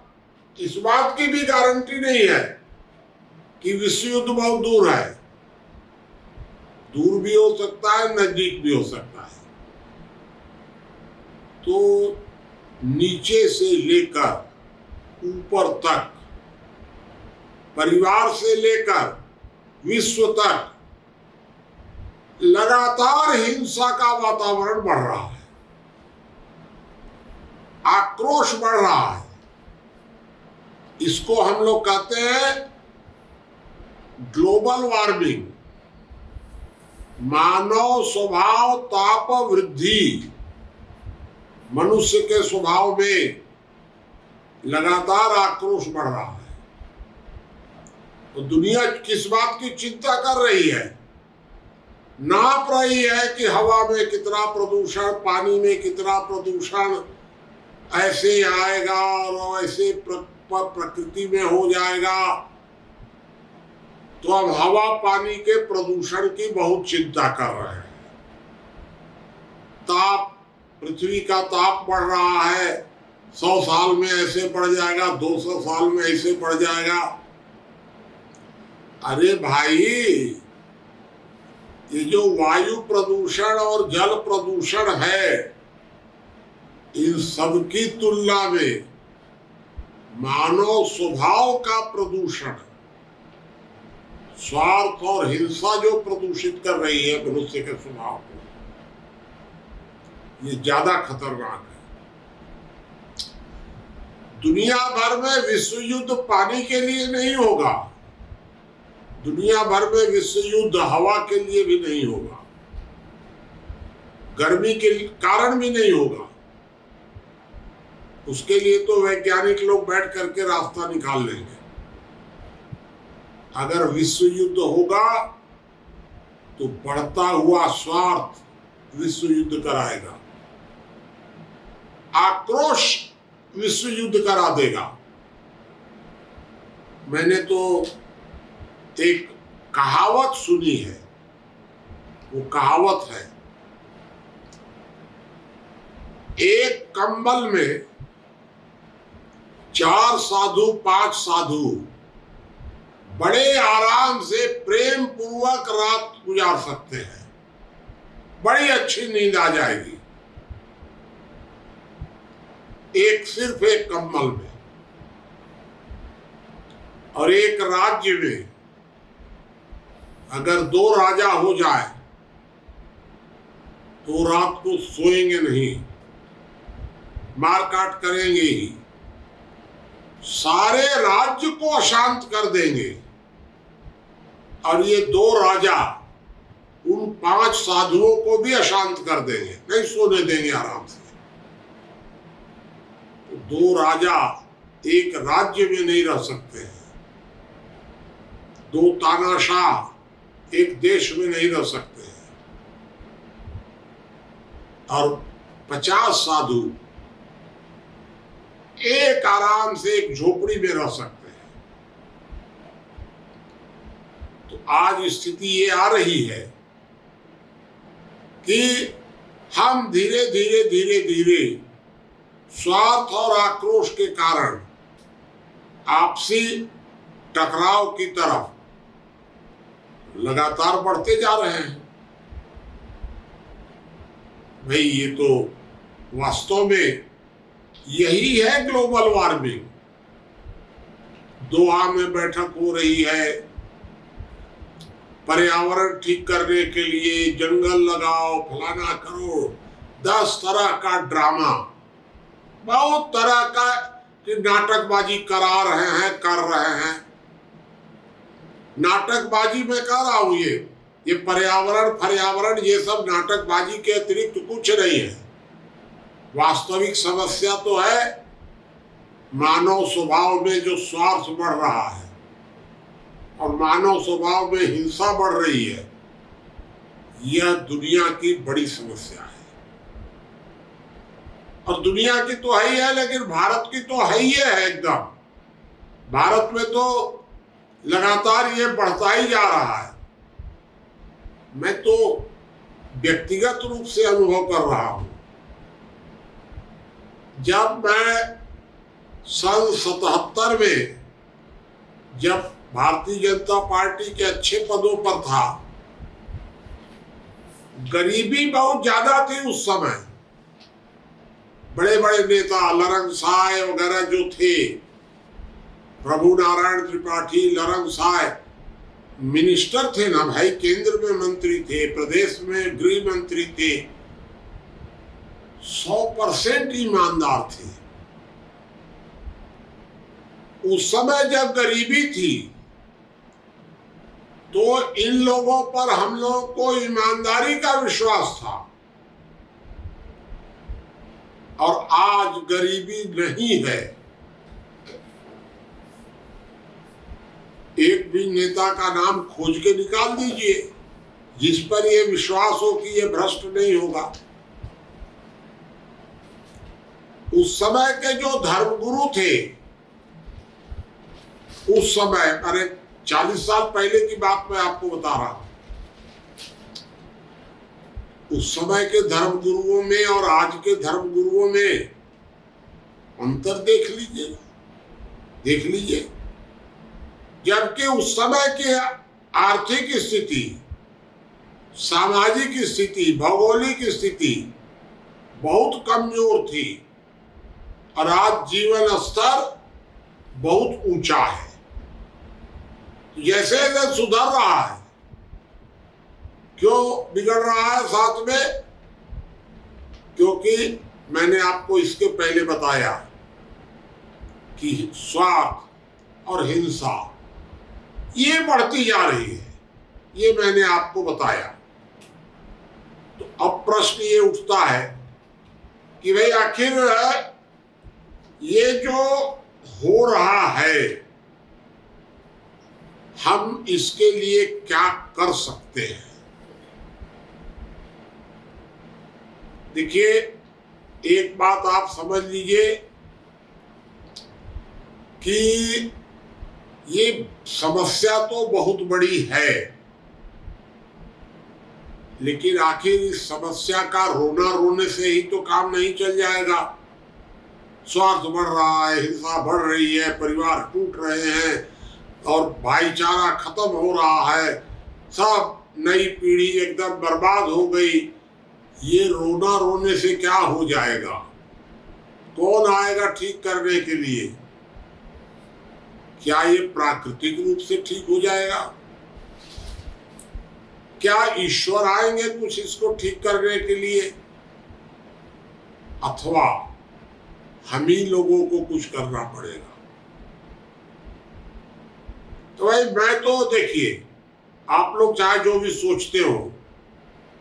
इस बात की भी गारंटी नहीं है कि विश्व युद्ध बहुत दूर है। दूर भी हो सकता है, नजदीक भी हो सकता है। तो नीचे से लेकर ऊपर तक, परिवार से लेकर विश्व तक लगातार हिंसा का वातावरण बढ़ रहा है, आक्रोश बढ़ रहा है। इसको हम लोग कहते हैं ग्लोबल वार्मिंग, मानव स्वभाव ताप वृद्धि। मनुष्य के स्वभाव में लगातार आक्रोश बढ़ रहा है। तो दुनिया किस बात की चिंता कर रही है? नाप रही है कि हवा में कितना प्रदूषण, पानी में कितना प्रदूषण ऐसे आएगा और ऐसे प्रकृति में हो जाएगा। तो अब हवा पानी के प्रदूषण की बहुत चिंता कर रहे हैं। ताप, पृथ्वी का ताप बढ़ रहा है, 100 साल में ऐसे बढ़ जाएगा, 200 साल में ऐसे बढ़ जाएगा। अरे भाई, ये जो वायु प्रदूषण और जल प्रदूषण है, इन सब की तुलना में मानव स्वभाव का प्रदूषण, स्वार्थ और हिंसा जो प्रदूषित कर रही है मनुष्य के स्वभाव को, ये ज्यादा खतरनाक है। दुनिया भर में विश्व युद्ध पानी के लिए नहीं होगा, दुनिया भर में विश्व युद्ध हवा के लिए भी नहीं होगा, गर्मी के कारण भी नहीं होगा। उसके लिए तो वैज्ञानिक लोग बैठ करके रास्ता निकाल लेंगे। अगर विश्व युद्ध होगा तो बढ़ता हुआ स्वार्थ विश्व युद्ध कराएगा, आक्रोश विश्व युद्ध करा देगा। मैंने तो एक कहावत सुनी है, वो कहावत है, एक कंबल में 4 साधु 5 साधु बड़े आराम से प्रेम पूर्वक रात गुजार सकते हैं, बड़ी अच्छी नींद आ जाएगी। एक सिर्फ एक कंबल में। और एक राज्य में अगर 2 राजा हो जाए तो रात को सोएंगे नहीं, मारकाट करेंगे ही, सारे राज्य को अशांत कर देंगे। और ये 2 राजा उन 5 साधुओं को भी अशांत कर देंगे, नहीं सोने देंगे आराम से। तो 2 राजा एक राज्य में नहीं रह सकते हैं, 2 तानाशाह एक देश में नहीं रह सकते हैं। और 50 साधु एक आराम से एक झोपड़ी में रह सकते हैं। तो आज स्थिति ये आ रही है कि हम धीरे धीरे धीरे धीरे स्वार्थ और आक्रोश के कारण आपसी टकराव की तरफ लगातार बढ़ते जा रहे हैं। भाई ये तो वास्तव में यही है ग्लोबल वार्मिंग। दोहा में बैठक हो रही है, पर्यावरण ठीक करने के लिए जंगल लगाओ, फलाना करो, 10 तरह का ड्रामा, बहुत तरह का नाटकबाजी करा रहे हैं, कर रहे हैं। नाटकबाजी में कह रहा हूं, ये पर्यावरण ये सब नाटकबाजी के अतिरिक्त कुछ नहीं है। वास्तविक समस्या तो है मानव स्वभाव में जो स्वार्थ बढ़ रहा है और मानव स्वभाव में हिंसा बढ़ रही है। यह दुनिया की बड़ी समस्या है। और दुनिया की तो है ही है, लेकिन भारत की तो है ही है एकदम। भारत में तो लगातार ये बढ़ता ही जा रहा है। मैं तो व्यक्तिगत रूप से अनुभव कर रहा हूं। जब मैं सन 77 में जब भारतीय जनता पार्टी के अच्छे पदों पर था, गरीबी बहुत ज्यादा थी उस समय। बड़े बड़े नेता लरंग साय वगैरह जो थे, प्रभु नारायण त्रिपाठी, लरंग साय मिनिस्टर थे ना भाई, केंद्र में मंत्री थे, प्रदेश में गृह मंत्री थे, 100% ईमानदार थे। उस समय जब गरीबी थी तो इन लोगों पर हम लोगों को ईमानदारी का विश्वास था। और आज गरीबी नहीं है। एक भी नेता का नाम खोज के निकाल दीजिए जिस पर यह विश्वास हो कि यह भ्रष्ट नहीं होगा। उस समय के जो धर्मगुरु थे, उस समय, अरे 40 साल पहले की बात मैं आपको बता रहा हूं, उस समय के धर्मगुरुओं में और आज के धर्मगुरुओं में अंतर देख लीजिए। जबकि उस समय की आर्थिक स्थिति, सामाजिक स्थिति, भौगोलिक स्थिति बहुत कमजोर थी। और आज जीवन स्तर बहुत ऊंचा है। जैसे जैसे सुधर रहा है, क्यों बिगड़ रहा है साथ में? क्योंकि मैंने आपको इसके पहले बताया कि स्वार्थ और हिंसा ये बढ़ती जा रही है, ये मैंने आपको बताया। तो अब प्रश्न ये उठता है कि भाई आखिर ये जो हो रहा है, हम इसके लिए क्या कर सकते हैं? देखिए, एक बात आप समझ लीजिए कि ये समस्या तो बहुत बड़ी है, लेकिन आखिर इस समस्या का रोना रोने से ही तो काम नहीं चल जाएगा। स्वार्थ बढ़ रहा है, हिंसा बढ़ रही है, परिवार टूट रहे हैं और भाईचारा खत्म हो रहा है, सब नई पीढ़ी एकदम बर्बाद हो गई। ये रोना रोने से क्या हो जाएगा? कौन आएगा ठीक करने के लिए? क्या ये प्राकृतिक रूप से ठीक हो जाएगा? क्या ईश्वर आएंगे कुछ इसको ठीक करने के लिए, अथवा हम ही लोगों को कुछ करना पड़ेगा? तो भाई मैं तो देखिए, आप लोग चाहे जो भी सोचते हो,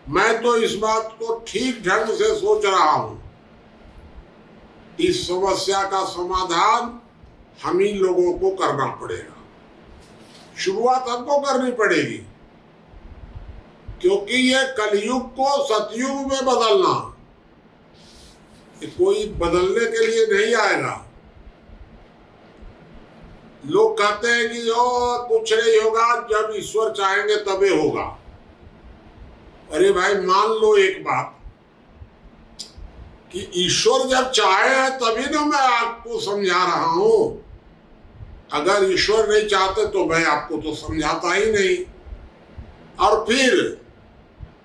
मैं तो इस बात को ठीक ढंग से सोच रहा हूं। इस समस्या का समाधान हम ही लोगों को करना पड़ेगा। शुरुआत हमको करनी पड़ेगी, क्योंकि ये कलयुग को सतयुग में बदलना, कोई बदलने के लिए नहीं आएगा। लोग कहते हैं कि कुछ नहीं होगा, जब ईश्वर चाहेंगे तभी होगा। अरे भाई, मान लो एक बात कि ईश्वर जब चाहे हैं तभी ना मैं आपको समझा रहा हूं। अगर ईश्वर नहीं चाहते तो मैं आपको तो समझाता ही नहीं। और फिर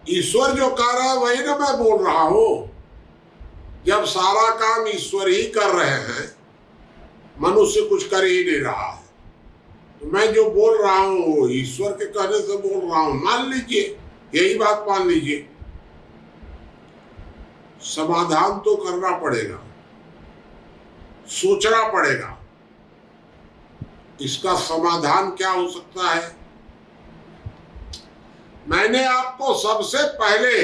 ईश्वर जो कर रहा है वही ना मैं बोल रहा हूं। जब सारा काम ईश्वर ही कर रहे हैं, मनुष्य कुछ कर ही नहीं रहा है, तो मैं जो बोल रहा हूं ईश्वर के कहने से बोल रहा हूं। मान लीजिए, यही बात मान लीजिए। समाधान तो करना पड़ेगा, सोचना पड़ेगा इसका समाधान क्या हो सकता है। मैंने आपको सबसे पहले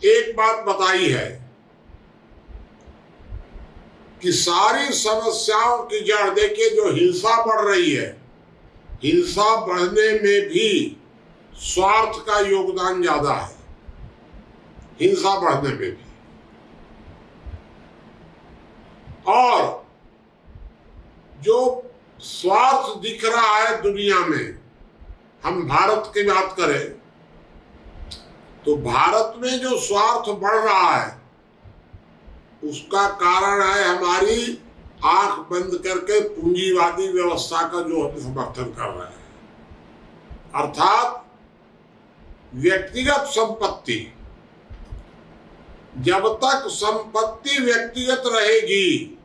एक बात बताई है कि सारी समस्याओं की जड़ देखिए, जो हिंसा बढ़ रही है, हिंसा बढ़ने में भी स्वार्थ का योगदान ज्यादा है। हिंसा बढ़ने में भी, और जो स्वार्थ दिख रहा है दुनिया में, हम भारत की बात करें तो भारत में जो स्वार्थ बढ़ रहा है उसका कारण है हमारी आंख बंद करके पूंजीवादी व्यवस्था का जो हम समर्थन कर रहे हैं। अर्थात व्यक्तिगत संपत्ति, जब तक संपत्ति व्यक्तिगत रहेगी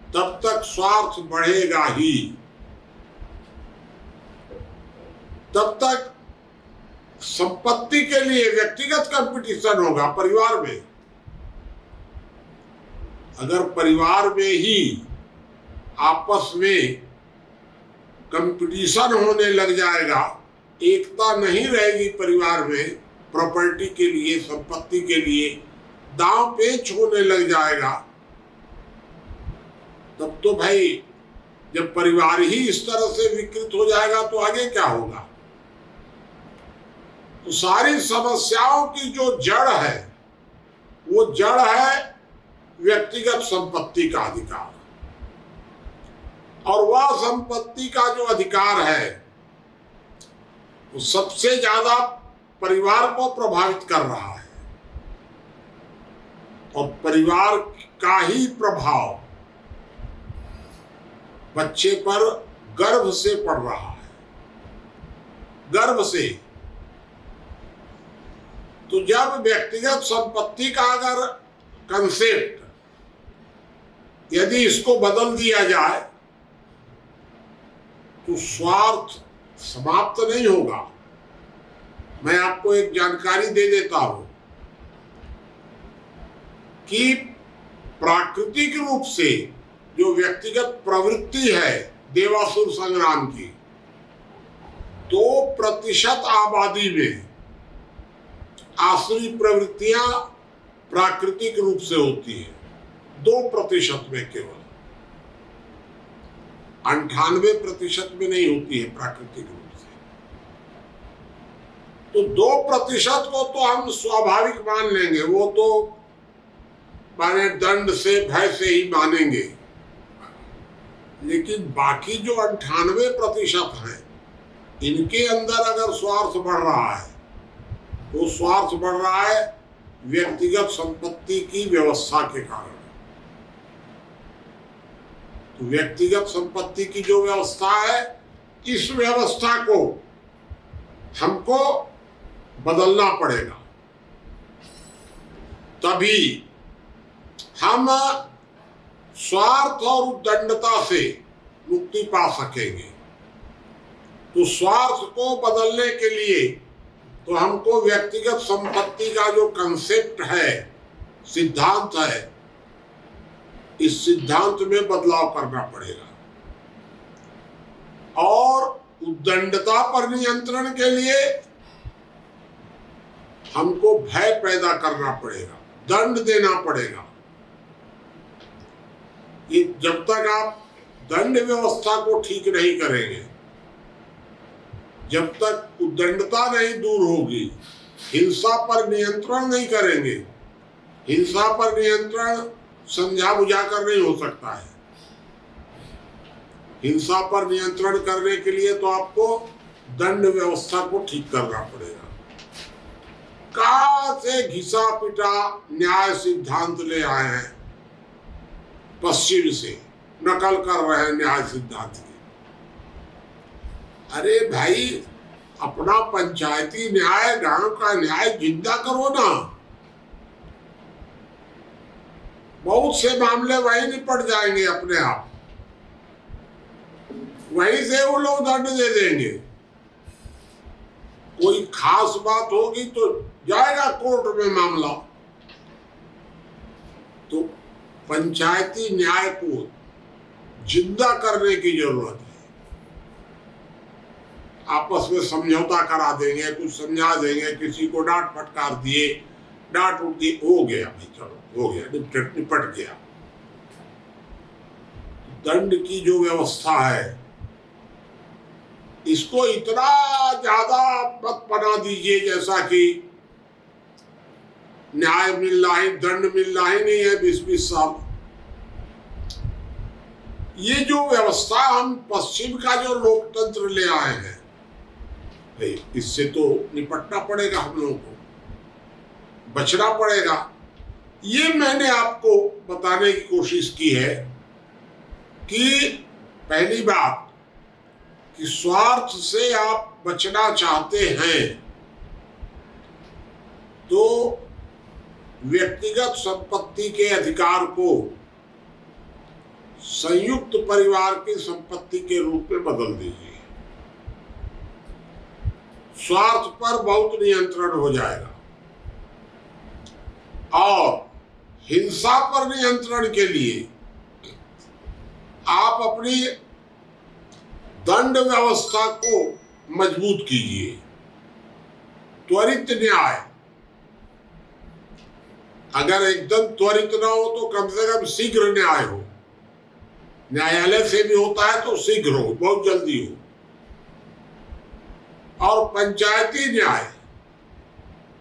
तब तक स्वार्थ बढ़ेगा ही। तब तक संपत्ति के लिए व्यक्तिगत कंपटीशन होगा परिवार में। अगर परिवार में ही आपस में कंपटीशन होने लग जाएगा, एकता नहीं रहेगी परिवार में, प्रॉपर्टी के लिए, संपत्ति के लिए दांव पेच होने लग जाएगा, तब तो भाई जब परिवार ही इस तरह से विकृत हो जाएगा तो आगे क्या होगा। तो सारी समस्याओं की जो जड़ है वो जड़ है व्यक्तिगत संपत्ति का अधिकार। और वह संपत्ति का जो अधिकार है वो सबसे ज्यादा परिवार को प्रभावित कर रहा है, और परिवार का ही प्रभाव बच्चे पर गर्भ से पड़ रहा है, गर्भ से। तो जब व्यक्तिगत संपत्ति का अगर कंसेप्ट यदि इसको बदल दिया जाए तो स्वार्थ समाप्त नहीं होगा। मैं आपको एक जानकारी दे देता हूं कि प्राकृतिक रूप से जो व्यक्तिगत प्रवृत्ति है देवासुर संग्राम की, 2% आबादी में आसुरी प्रवृत्तियां प्राकृतिक रूप से होती है, 2% में केवल, 98% में नहीं होती है प्राकृतिक रूप से। तो 2% को तो हम स्वाभाविक मान लेंगे, वो तो माने दंड से भय से ही मानेंगे, लेकिन बाकी जो 98% हैं, इनके अंदर अगर स्वार्थ बढ़ रहा है, वो स्वार्थ बढ़ रहा है व्यक्तिगत संपत्ति की व्यवस्था के कारण। तो व्यक्तिगत संपत्ति की जो व्यवस्था है, इस व्यवस्था को हमको बदलना पड़ेगा, तभी हम स्वार्थ और उद्दंडता से मुक्ति पा सकेंगे। तो स्वार्थ को बदलने के लिए तो हमको व्यक्तिगत संपत्ति का जो कंसेप्ट है, सिद्धांत है, इस सिद्धांत में बदलाव करना पड़ेगा। और उद्दंडता पर नियंत्रण के लिए हमको भय पैदा करना पड़ेगा, दंड देना पड़ेगा। ये जब तक आप दंड व्यवस्था को ठीक नहीं करेंगे, जब तक उद्दंडता नहीं दूर होगी, हिंसा पर नियंत्रण नहीं करेंगे, हिंसा पर नियंत्रण समझा बुझा कर नहीं हो सकता है। हिंसा पर नियंत्रण करने के लिए तो आपको दंड व्यवस्था को ठीक करना पड़ेगा। कहां से घिसा पिटा न्याय सिद्धांत ले आए हैं, पश्चिम से नकल कर रहे हैं न्याय सिद्धांत की। अरे भाई, अपना पंचायती न्याय, गांव का न्याय जिंदा करो ना। बहुत से मामले वहीं निपट जाएंगे अपने आप, वहीं से वो लोग दंड दे देंगे। कोई खास बात होगी तो जाएगा कोर्ट में मामला। तो पंचायती न्याय को जिंदा करने की जरूरत है। आपस में समझौता करा देंगे, कुछ समझा देंगे, किसी को डांट फटकार दिए, डांट उठ दी, हो गया भाई, चलो हो गया, निपट गया। दंड की जो व्यवस्था है, इसको इतना ज्यादा मत बना दीजिए जैसा कि न्याय मिल रहा है, दंड मिल रहा ही नहीं है 20-20 साल। ये जो व्यवस्था हम पश्चिम का जो लोकतंत्र ले आए हैं, इससे तो निपटना पड़ेगा, हम लोगों को बचना पड़ेगा। ये मैंने आपको बताने की कोशिश की है कि पहली बात कि स्वार्थ से आप बचना चाहते हैं तो व्यक्तिगत संपत्ति के अधिकार को संयुक्त परिवार की संपत्ति के रूप में बदल दीजिए। स्वार्थ पर बहुत नियंत्रण हो जाएगा और हिंसा पर नियंत्रण के लिए आप अपनी दंड व्यवस्था को मजबूत कीजिए। त्वरित न्याय, अगर एकदम त्वरित ना हो तो कम से कम शीघ्र न्याय हो। न्यायालय से भी होता है तो शीघ्र हो, बहुत जल्दी हो। और पंचायती न्याय,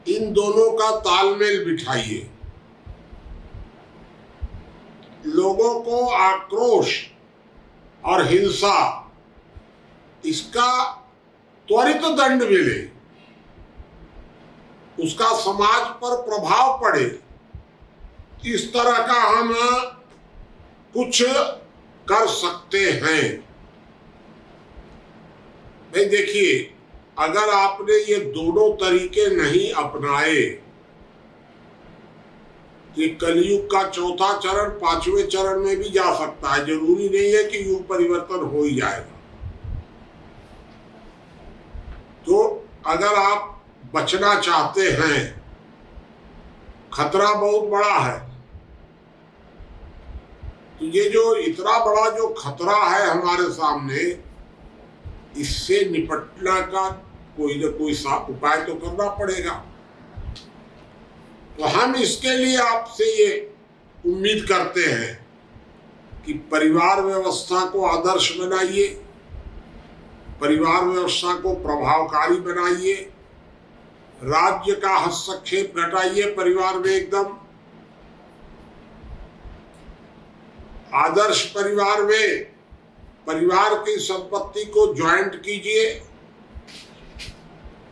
इन दोनों का तालमेल बिठाइए। लोगों को आक्रोश और हिंसा, इसका त्वरित दंड मिले, उसका समाज पर प्रभाव पड़े, इस तरह का हम कुछ कर सकते हैं। भाई देखिए, अगर आपने ये दोनों तरीके नहीं अपनाए कि कलयुग का चौथा चरण 5वें चरण में भी जा सकता है, जरूरी नहीं है कि युग परिवर्तन हो ही जाएगा। तो अगर आप बचना चाहते हैं, खतरा बहुत बड़ा है, तो ये जो इतना बड़ा जो खतरा है हमारे सामने, इससे निपटना का कोई न कोई उपाय तो करना पड़ेगा। तो हम इसके लिए आपसे ये उम्मीद करते हैं कि परिवार व्यवस्था को आदर्श बनाइए, परिवार व्यवस्था को प्रभावकारी बनाइए, राज्य का हस्तक्षेप घटाइए परिवार में एकदम। आदर्श परिवार में परिवार की संपत्ति को ज्वाइंट कीजिए,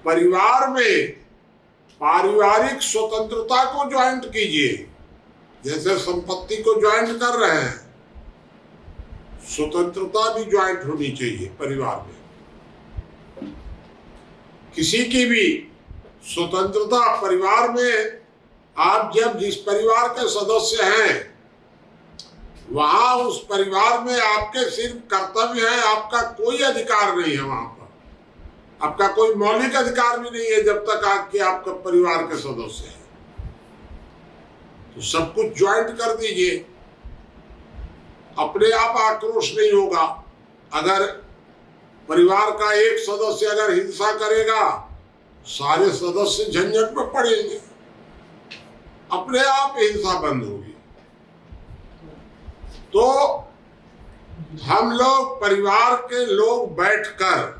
परिवार में पारिवारिक स्वतंत्रता को ज्वाइंट कीजिए। जैसे संपत्ति को ज्वाइंट कर रहे हैं, स्वतंत्रता भी ज्वाइंट होनी चाहिए परिवार में। किसी की भी स्वतंत्रता परिवार में, आप जब जिस परिवार के सदस्य हैं वहां उस परिवार में आपके सिर्फ कर्तव्य है, आपका कोई अधिकार नहीं है। वहां पर आपका कोई मौलिक अधिकार भी नहीं है जब तक आपका परिवार के सदस्य है। तो सब कुछ ज्वाइंट कर दीजिए, अपने आप आक्रोश नहीं होगा। अगर परिवार का एक सदस्य अगर हिंसा करेगा, सारे सदस्य झंझट में पड़ेंगे, अपने आप हिंसा बंद होगी। तो हम लोग परिवार के लोग बैठकर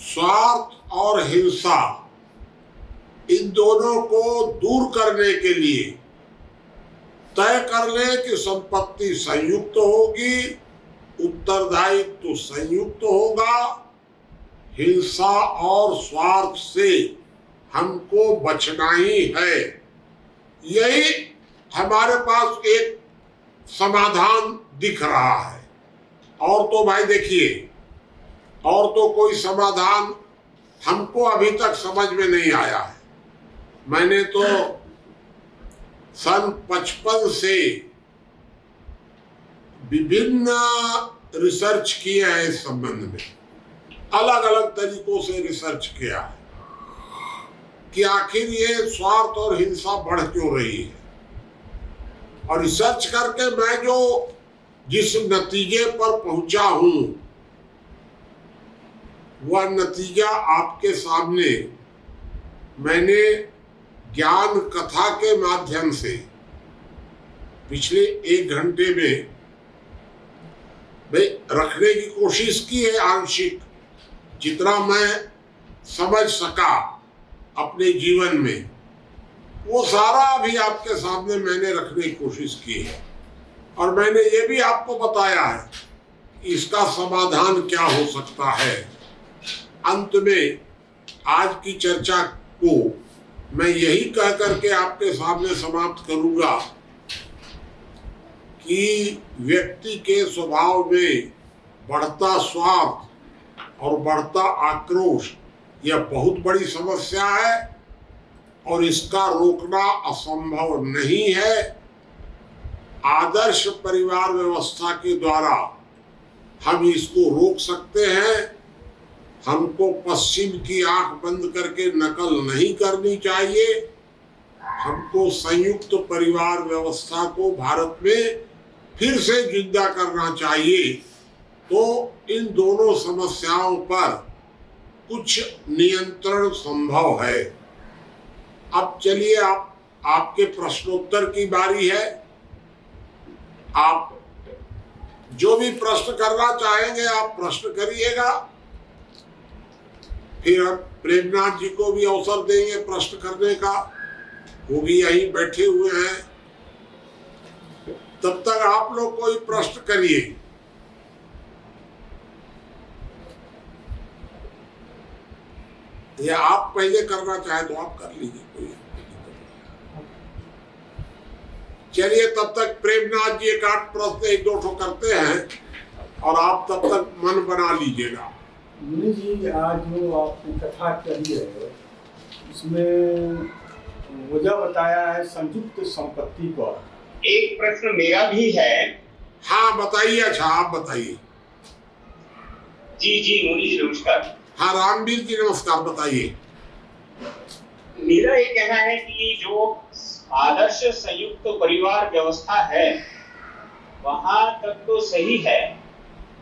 स्वार्थ और हिंसा इन दोनों को दूर करने के लिए तय कर ले कि संपत्ति संयुक्त होगी, उत्तरदायित्व तो संयुक्त होगा, हिंसा और स्वार्थ से हमको बचना ही है। यही हमारे पास एक समाधान दिख रहा है। और तो भाई देखिए, और तो कोई समाधान हमको अभी तक समझ में नहीं आया है। मैंने तो सन 55 से विभिन्न रिसर्च किए हैं इस संबंध में, अलग अलग तरीकों से रिसर्च किया है कि आखिर ये स्वार्थ और हिंसा बढ़ क्यों रही है। और रिसर्च करके मैं जो जिस नतीजे पर पहुंचा हूं, वह नतीजा आपके सामने मैंने ज्ञान कथा के माध्यम से पिछले 1 घंटे में भाई रखने की कोशिश की है। आंशिक जितना मैं समझ सका अपने जीवन में, वो सारा अभी आपके सामने मैंने रखने की कोशिश की है। और मैंने ये भी आपको बताया है कि इसका समाधान क्या हो सकता है। अंत में आज की चर्चा को मैं यही कह करके आपके सामने समाप्त करूंगा कि व्यक्ति के स्वभाव में बढ़ता स्वार्थ और बढ़ता आक्रोश यह बहुत बड़ी समस्या है और इसका रोकना असंभव नहीं है। आदर्श परिवार व्यवस्था के द्वारा हम इसको रोक सकते हैं। हमको पश्चिम की आंख बंद करके नकल नहीं करनी चाहिए। हमको संयुक्त परिवार व्यवस्था को भारत में फिर से जिंदा करना चाहिए। तो इन दोनों समस्याओं पर कुछ नियंत्रण संभव है। अब चलिए आपके प्रश्नोत्तर की बारी है। आप जो भी प्रश्न करना चाहेंगे आप प्रश्न करिएगा। फिर हम प्रेमनाथ जी को भी अवसर देंगे प्रश्न करने का, वो भी यहीं बैठे हुए हैं। तब तक आप लोग कोई प्रश्न करिए। या आप पहले करना चाहे तो आप कर लीजिए, कोई चलिए। तब तक प्रेमनाथ जी 1-8 प्रश्न 1-2 ठो करते हैं और आप तब तक मन बना लीजिएगा। मुनि जी, आज जो आपने कथा कही है उसमें मुझे बताया है संयुक्त संपत्ति पर। एक प्रश्न मेरा भी है। हाँ बताइए। अच्छा आप बताइए। जी जी मुनि जी नमस्कार। हाँ रामवीर जी नमस्कार, बताइए। मेरा ये कहना है कि जो आदर्श संयुक्त परिवार व्यवस्था है वहां तक तो सही है,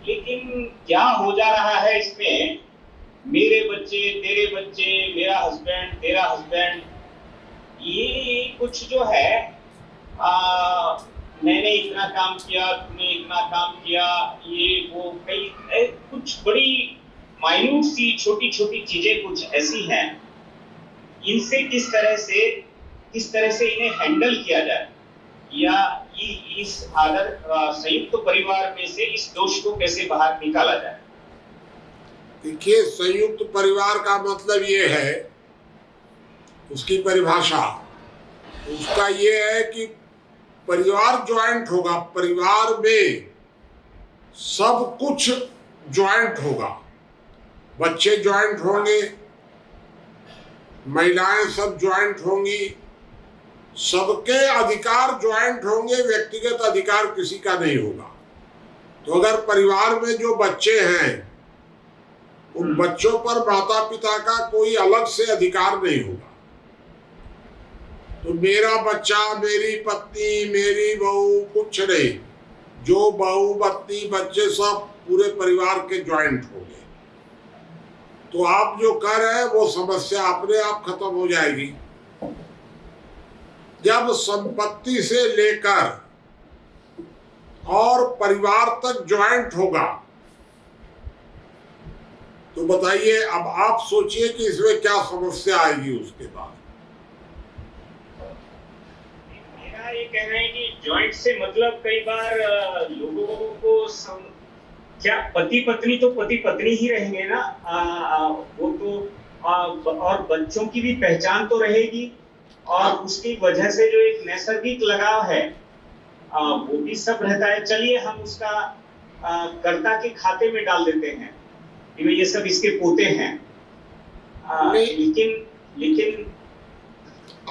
लेकिन क्या हो जा रहा है इसमें, मेरे बच्चे तेरे बच्चे, मेरा हस्बैंड तेरा हस्बैंड, ये कुछ जो है मैंने इतना काम किया तूने इतना काम किया, ये वो कई कुछ बड़ी माइन्यूट सी छोटी छोटी चीजें कुछ ऐसी हैं, इनसे किस तरह से इन्हें हैंडल किया जाए, या इस संयुक्त परिवार में से इस दोष को कैसे बाहर निकाला जाए। देखिए, संयुक्त परिवार का मतलब ये है, उसकी परिभाषा उसका ये है कि परिवार ज्वाइंट होगा, परिवार में सब कुछ ज्वाइंट होगा, बच्चे ज्वाइंट होंगे, महिलाएं सब ज्वाइंट होंगी, सबके अधिकार ज्वाइंट होंगे, व्यक्तिगत अधिकार किसी का नहीं होगा। तो अगर परिवार में जो बच्चे हैं उन बच्चों पर माता पिता का कोई अलग से अधिकार नहीं होगा। तो मेरा बच्चा, मेरी पत्नी, मेरी बहू, कुछ नहीं, जो बहू पत्नी बच्चे सब पूरे परिवार के ज्वाइंट होंगे। तो आप जो कह रहे हैं वो समस्या अपने आप खत्म हो जाएगी। जब संपत्ति से लेकर और परिवार तक ज्वाइंट होगा तो बताइए, अब आप सोचिए कि इसमें क्या समस्या आएगी उसके बाद। मेरा ये कहना है कि ज्वाइंट से मतलब कई बार लोगों को क्या पति पत्नी तो पति पत्नी ही रहेंगे ना, वो तो और बच्चों की भी पहचान तो रहेगी, और उसकी वजह से जो एक नैसर्गिक लगाव है वो भी सब रहता है। चलिए हम उसका कर्ता के खाते में डाल देते हैं कि ये सब इसके पोते हैं, लेकिन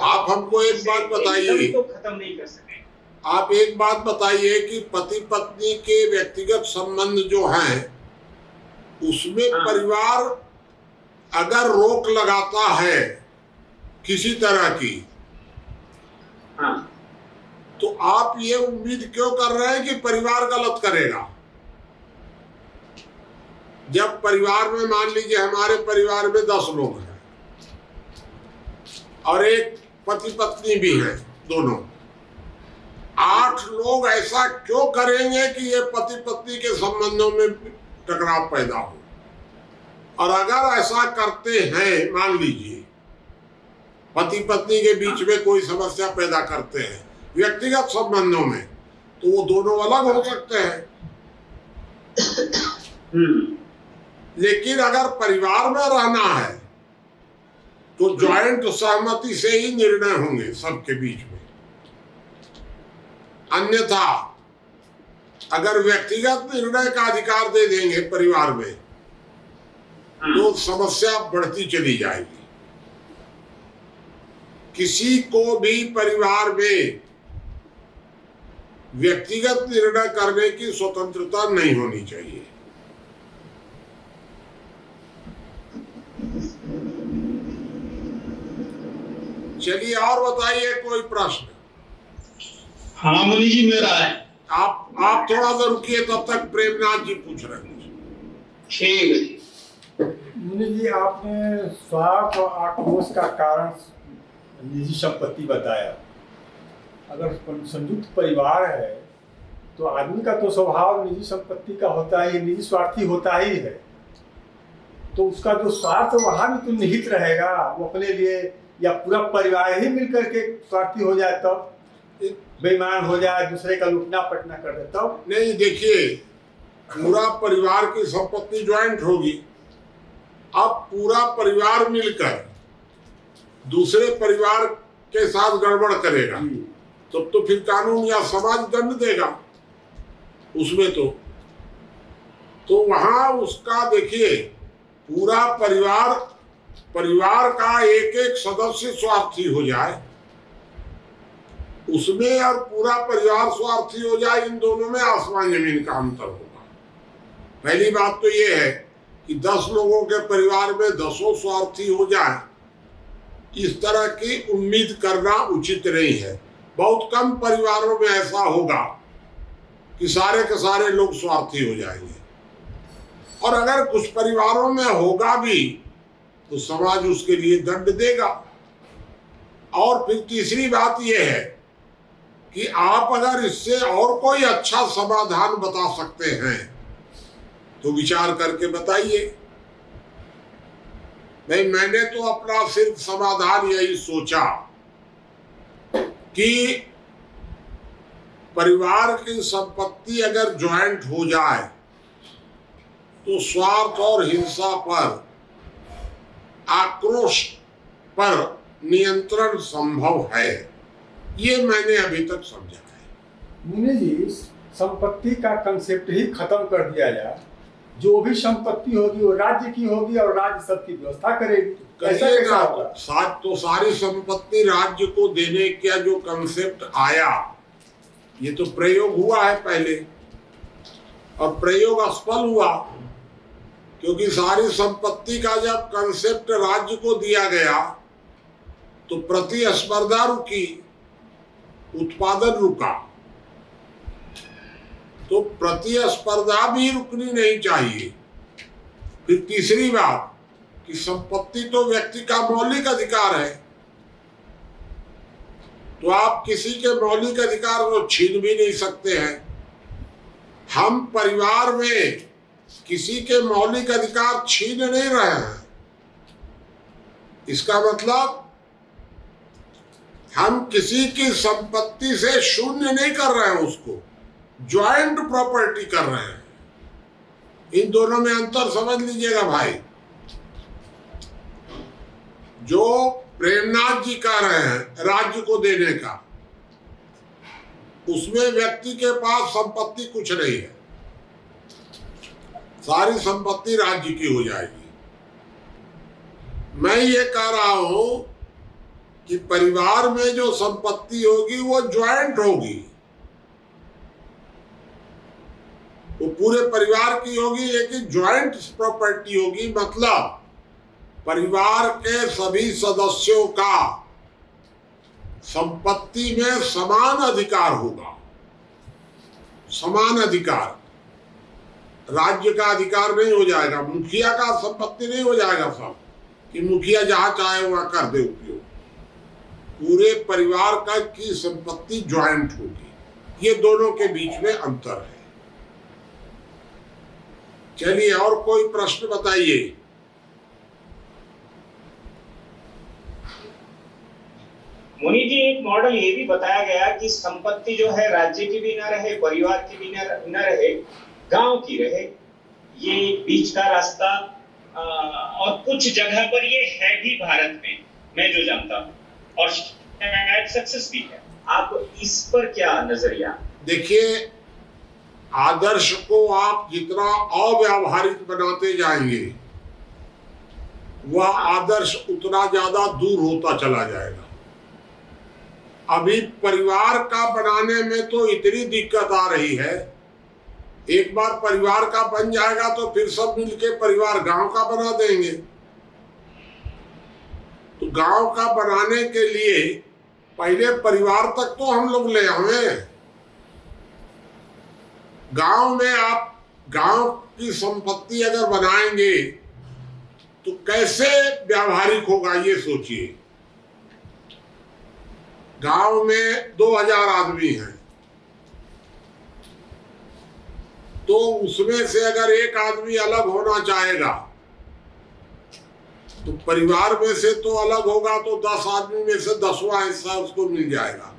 आप हमको एक बात बताइए, तो खत्म नहीं कर सके। आप एक बात बताइए कि पति पत्नी के व्यक्तिगत संबंध जो हैं उसमें परिवार अगर रोक लगाता है किसी तरह की, तो आप ये उम्मीद क्यों कर रहे हैं कि परिवार गलत करेगा? जब परिवार में, मान लीजिए हमारे परिवार में 10 लोग हैं और एक पति पत्नी भी हैं, दोनों, 8 लोग ऐसा क्यों करेंगे कि ये पति पत्नी के संबंधों में टकराव पैदा हो? और अगर ऐसा करते हैं, मान लीजिए पति पत्नी के बीच में कोई समस्या पैदा करते हैं व्यक्तिगत संबंधों में, तो वो दोनों अलग हो सकते हैं। लेकिन अगर परिवार में रहना है तो ज्वाइंट सहमति से ही निर्णय होंगे सबके बीच में। अन्यथा अगर व्यक्तिगत निर्णय का अधिकार दे देंगे परिवार में तो समस्या बढ़ती चली जाएगी। किसी को भी परिवार में व्यक्तिगत निर्णय करने की स्वतंत्रता नहीं होनी चाहिए। चलिए और बताइए कोई प्रश्न। हाँ मुनि जी मेरा है। आप थोड़ा सा रुकिए, तब तक प्रेमनाथ जी पूछ रहे हैं। ठीक है जी। मुनि जी आपने स्वार्थ और आक्रोश का कारण निजी संपत्ति बताया। अगर संयुक्त परिवार है तो आदमी का तो स्वभाव निजी संपत्ति का होता है, निजी स्वार्थी होता ही है। तो उसका जो स्वार्थ वहाँ भी तो निहित रहेगा, वो अपने लिए या पूरा परिवार ही मिलकर के स्वार्थी हो जाए, तब बेईमान हो जाए, दूसरे का लूटना पटना कर दे तब। नहीं, देखिए पूरा परिवार की संपत्ति ज्वाइंट होगी। अब पूरा परिवार मिलकर दूसरे परिवार के साथ गड़बड़ करेगा तो फिर कानून या समाज दंड देगा उसमें। तो वहां उसका देखिए, पूरा परिवार का एक एक सदस्य स्वार्थी हो जाए उसमें और पूरा परिवार स्वार्थी हो जाए, इन दोनों में आसमान जमीन का अंतर होगा। पहली बात तो ये है कि 10 लोगों के परिवार में 10 स्वार्थी हो जाए, इस तरह की उम्मीद करना उचित नहीं है। बहुत कम परिवारों में ऐसा होगा कि सारे के सारे लोग स्वार्थी हो जाएंगे, और अगर कुछ परिवारों में होगा भी तो समाज उसके लिए दंड देगा। और फिर तीसरी बात यह है कि आप अगर इससे और कोई अच्छा समाधान बता सकते हैं तो विचार करके बताइए। नहीं, मैंने तो अपना सिर्फ समाधान यही सोचा कि परिवार की संपत्ति अगर ज्वाइंट हो जाए तो स्वार्थ और हिंसा पर, आक्रोश पर नियंत्रण संभव है। ये मैंने अभी तक समझा है। मुनि जी, संपत्ति का कंसेप्ट ही खत्म कर दिया जाए। जो भी संपत्ति होगी वो राज्य की होगी और राज्य सबकी व्यवस्था करेगी। करिएगा तो सारी संपत्ति राज्य को देने का जो कंसेप्ट आया, ये तो प्रयोग हुआ है पहले, और प्रयोग असफल हुआ, क्योंकि सारी संपत्ति का जब कंसेप्ट राज्य को दिया गया तो प्रतिस्पर्धा रुकी, उत्पादन रुका। तो प्रतिस्पर्धा भी रुकनी नहीं चाहिए। फिर तीसरी बात कि संपत्ति तो व्यक्ति का मौलिक अधिकार है, तो आप किसी के मौलिक अधिकार को छीन भी नहीं सकते हैं। हम परिवार में किसी के मौलिक अधिकार छीन नहीं रहे हैं। इसका मतलब हम किसी की संपत्ति से शून्य नहीं कर रहे हैं, उसको ज्वाइंट प्रॉपर्टी कर रहे हैं। इन दोनों में अंतर समझ लीजिएगा भाई। जो प्रेमनाथ जी कह रहे हैं राज्य को देने का, उसमें व्यक्ति के पास संपत्ति कुछ नहीं है, सारी संपत्ति राज्य की हो जाएगी। मैं ये कह रहा हूं कि परिवार में जो संपत्ति होगी वो ज्वाइंट होगी, वो पूरे परिवार की होगी, लेकिन ज्वाइंट प्रॉपर्टी होगी। मतलब परिवार के सभी सदस्यों का संपत्ति में समान अधिकार होगा। समान अधिकार, राज्य का अधिकार नहीं हो जाएगा, मुखिया का संपत्ति नहीं हो जाएगा सब कि मुखिया जहां चाहे वहां कर दे उपयोग। पूरे परिवार का की संपत्ति ज्वाइंट होगी। ये दोनों के बीच में अंतर है। चलिए, और कोई प्रश्न बताइए। मुनि जी, एक मॉडल ये भी बताया गया कि संपत्ति जो है राज्य की भी ना रहे, परिवार की भी ना रहे, गांव की रहे। ये बीच का रास्ता और कुछ जगह पर ये है भी भारत में, मैं जो जानता हूँ, और शायद सक्सेस भी है। आप इस पर क्या नजरिया? देखिए, आदर्श को आप जितना अव्यावहारिक बनाते जाएंगे, वह आदर्श उतना ज्यादा दूर होता चला जाएगा। अभी परिवार का बनाने में तो इतनी दिक्कत आ रही है, एक बार परिवार का बन जाएगा तो फिर सब मिलके परिवार गांव का बना देंगे। तो गांव का बनाने के लिए पहले परिवार तक तो हम लोग ले आए। गांव में आप गांव की संपत्ति अगर बनाएंगे तो कैसे व्यावहारिक होगा, ये सोचिए। गांव में 2000 आदमी हैं, तो उसमें से अगर एक आदमी अलग होना चाहेगा तो परिवार में से तो अलग होगा, तो 10 आदमी में से 10वां हिस्सा उसको मिल जाएगा,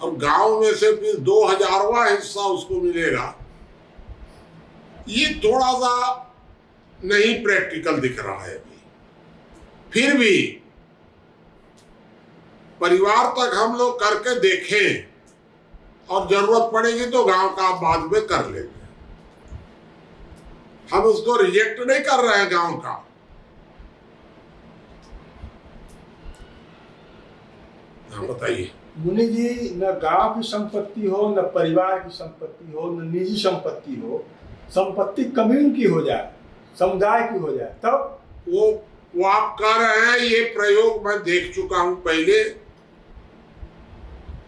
और गांव में से फिर 2000वां हिस्सा उसको मिलेगा। ये थोड़ा सा नहीं प्रैक्टिकल दिख रहा है अभी। फिर भी परिवार तक हम लोग करके देखें, और जरूरत पड़ेगी तो गांव का बाद में कर लेंगे। हम उसको रिजेक्ट नहीं कर रहे हैं गांव का। हाँ, बताइए। मुनि जी, न गांव की संपत्ति हो, न परिवार की संपत्ति हो, न निजी संपत्ति हो, संपत्ति कम्यून की हो जाए, समुदाय की हो जाए, तब वो आप कह रहे हैं, ये प्रयोग मैं देख चुका हूं पहले।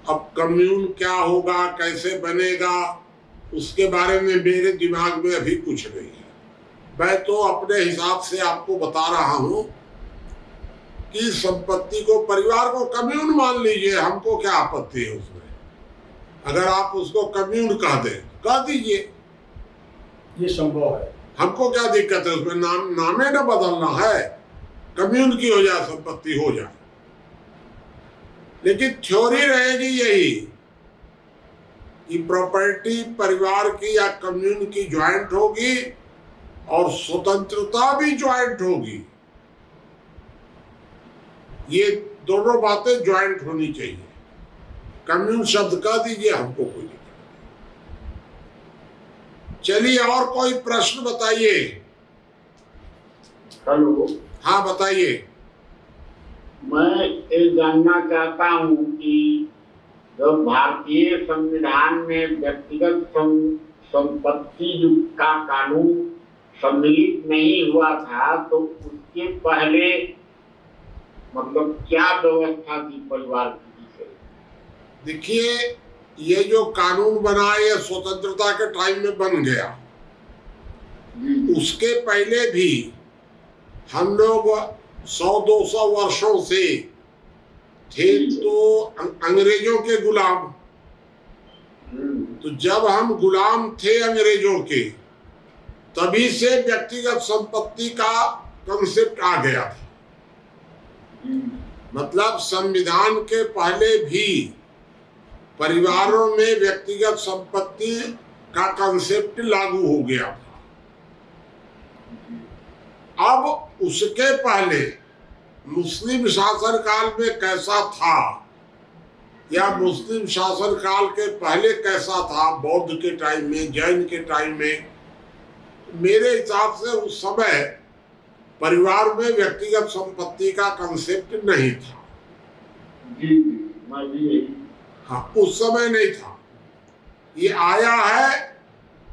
अब कम्यून क्या होगा, कैसे बनेगा, उसके बारे में मेरे दिमाग में अभी कुछ नहीं है। मैं तो अपने हिसाब से आपको बता रहा हूं कि संपत्ति को, परिवार को कम्यून मान लीजिए, हमको क्या आपत्ति है उसमें। अगर आप उसको कम्यून कह दें, कह दीजिए, ये संभव है। हमको क्या दिक्कत है उसमें, नामे ना बदलना है, कम्यून की हो जाए, संपत्ति हो जाए। लेकिन थ्योरी रहेगी यही कि प्रॉपर्टी परिवार की या कम्यून की ज्वाइंट होगी और स्वतंत्रता भी ज्वाइंट होगी। ये दोनों बातें ज्वाइंट होनी चाहिए। कम्यून शब्द कह दीजिए, हमको कोई दिक्कत नहीं। चलिए, और कोई प्रश्न बताइए। हेलो, हाँ बताइए। मैं ये जानना चाहता हूँ कि जब भारतीय संविधान में व्यक्तिगत संपत्ति का कानून सम्मिलित नहीं हुआ था, तो उसके पहले मतलब क्या व्यवस्था थी परिवार की? देखिए, ये जो कानून बना, ये स्वतंत्रता के टाइम में बन गया। उसके पहले भी हम लोग 100-200 वर्षों से थे तो अंग्रेजों के गुलाम। तो जब हम गुलाम थे अंग्रेजों के, तभी से व्यक्तिगत संपत्ति का कंसेप्ट आ गया था। मतलब संविधान के पहले भी परिवारों में व्यक्तिगत संपत्ति का कंसेप्ट लागू हो गया था। अब उसके पहले मुस्लिम शासन काल में कैसा था, या मुस्लिम शासन काल के पहले कैसा था, बौद्ध के टाइम में, जैन के टाइम में, मेरे हिसाब से उस समय परिवार में व्यक्तिगत संपत्ति का कंसेप्ट नहीं था। जी, मैं भी यही। हाँ, उस समय नहीं था। ये आया है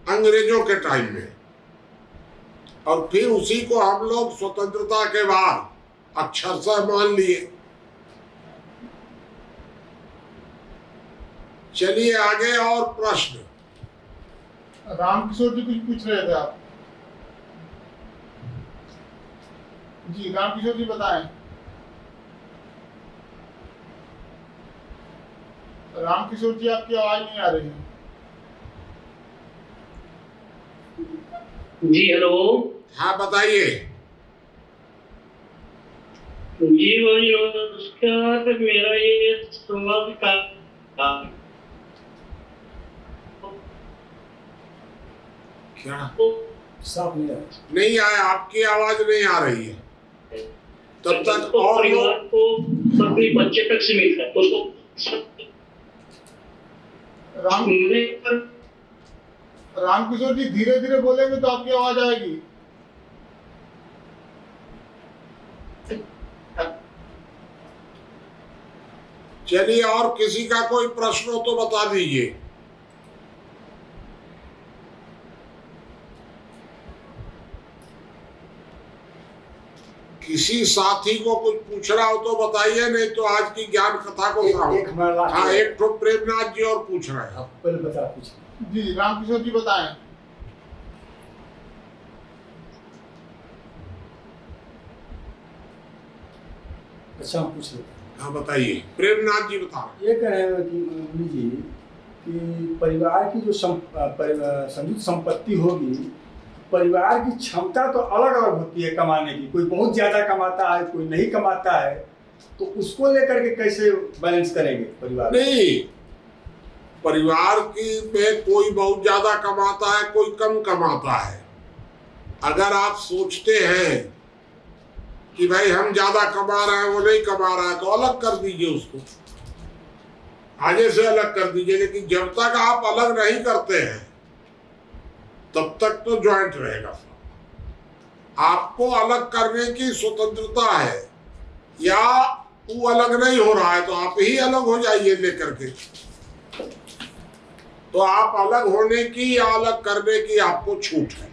अंग्रेजों के टाइम में, और फिर उसी को हम लोग स्वतंत्रता के बाद अक्षरशः मान लिए। चलिए आगे, और प्रश्न। रामकिशोर जी कुछ पूछ रहे थे आप? जी, रामकिशोर जी बताएं। रामकिशोर जी, आपकी आवाज नहीं आ रही है। जी हेलो। हाँ बताइए। जी वही, उसके बाद मेरा ये सवाल था, क्या साफ नहीं है। नहीं आया, आपकी आवाज नहीं आ रही है। तब तक तो और परिवार को सभी बच्चे तक सीमित है, उसको रामकिशोर जी धीरे धीरे बोलेंगे तो आपकी आवाज आएगी। चलिए, और किसी का कोई प्रश्न हो तो बता दीजिए। किसी साथी को कुछ पूछना हो तो बताइए, नहीं तो आज की ज्ञान कथा को हाँ, एक तो प्रेमनाथ जी और पूछ रहे हैं। पहले बता कुछ। जी, रामकिशोर जी बताएं। अच्छा, हम पूछ रहे। हाँ बताइए, प्रेमनाथ जी बता रहे ये कह रहे हैं कि मुनि जी कि परिवार की जो संयुक्त संपत्ति होगी, परिवार की क्षमता तो अलग अलग होती है कमाने की। कोई बहुत ज्यादा कमाता है, कोई नहीं कमाता है, तो उसको लेकर के कैसे बैलेंस करेंगे परिवार? नहीं, परिवार की में कोई बहुत ज्यादा कमाता है, कोई कम कमाता है। अगर आप सोचते हैं कि भाई हम ज्यादा कमा रहे हैं, वो नहीं कमा रहा है, तो अलग कर दीजिए उसको, आगे से अलग कर दीजिए। लेकिन जब तक आप अलग नहीं करते हैं, तब तक तो ज्वाइंट रहेगा। आपको अलग करने की स्वतंत्रता है, या वो अलग नहीं हो रहा है तो आप ही अलग हो जाइए लेकर के। तो आप अलग होने की या अलग करने की आपको छूट है।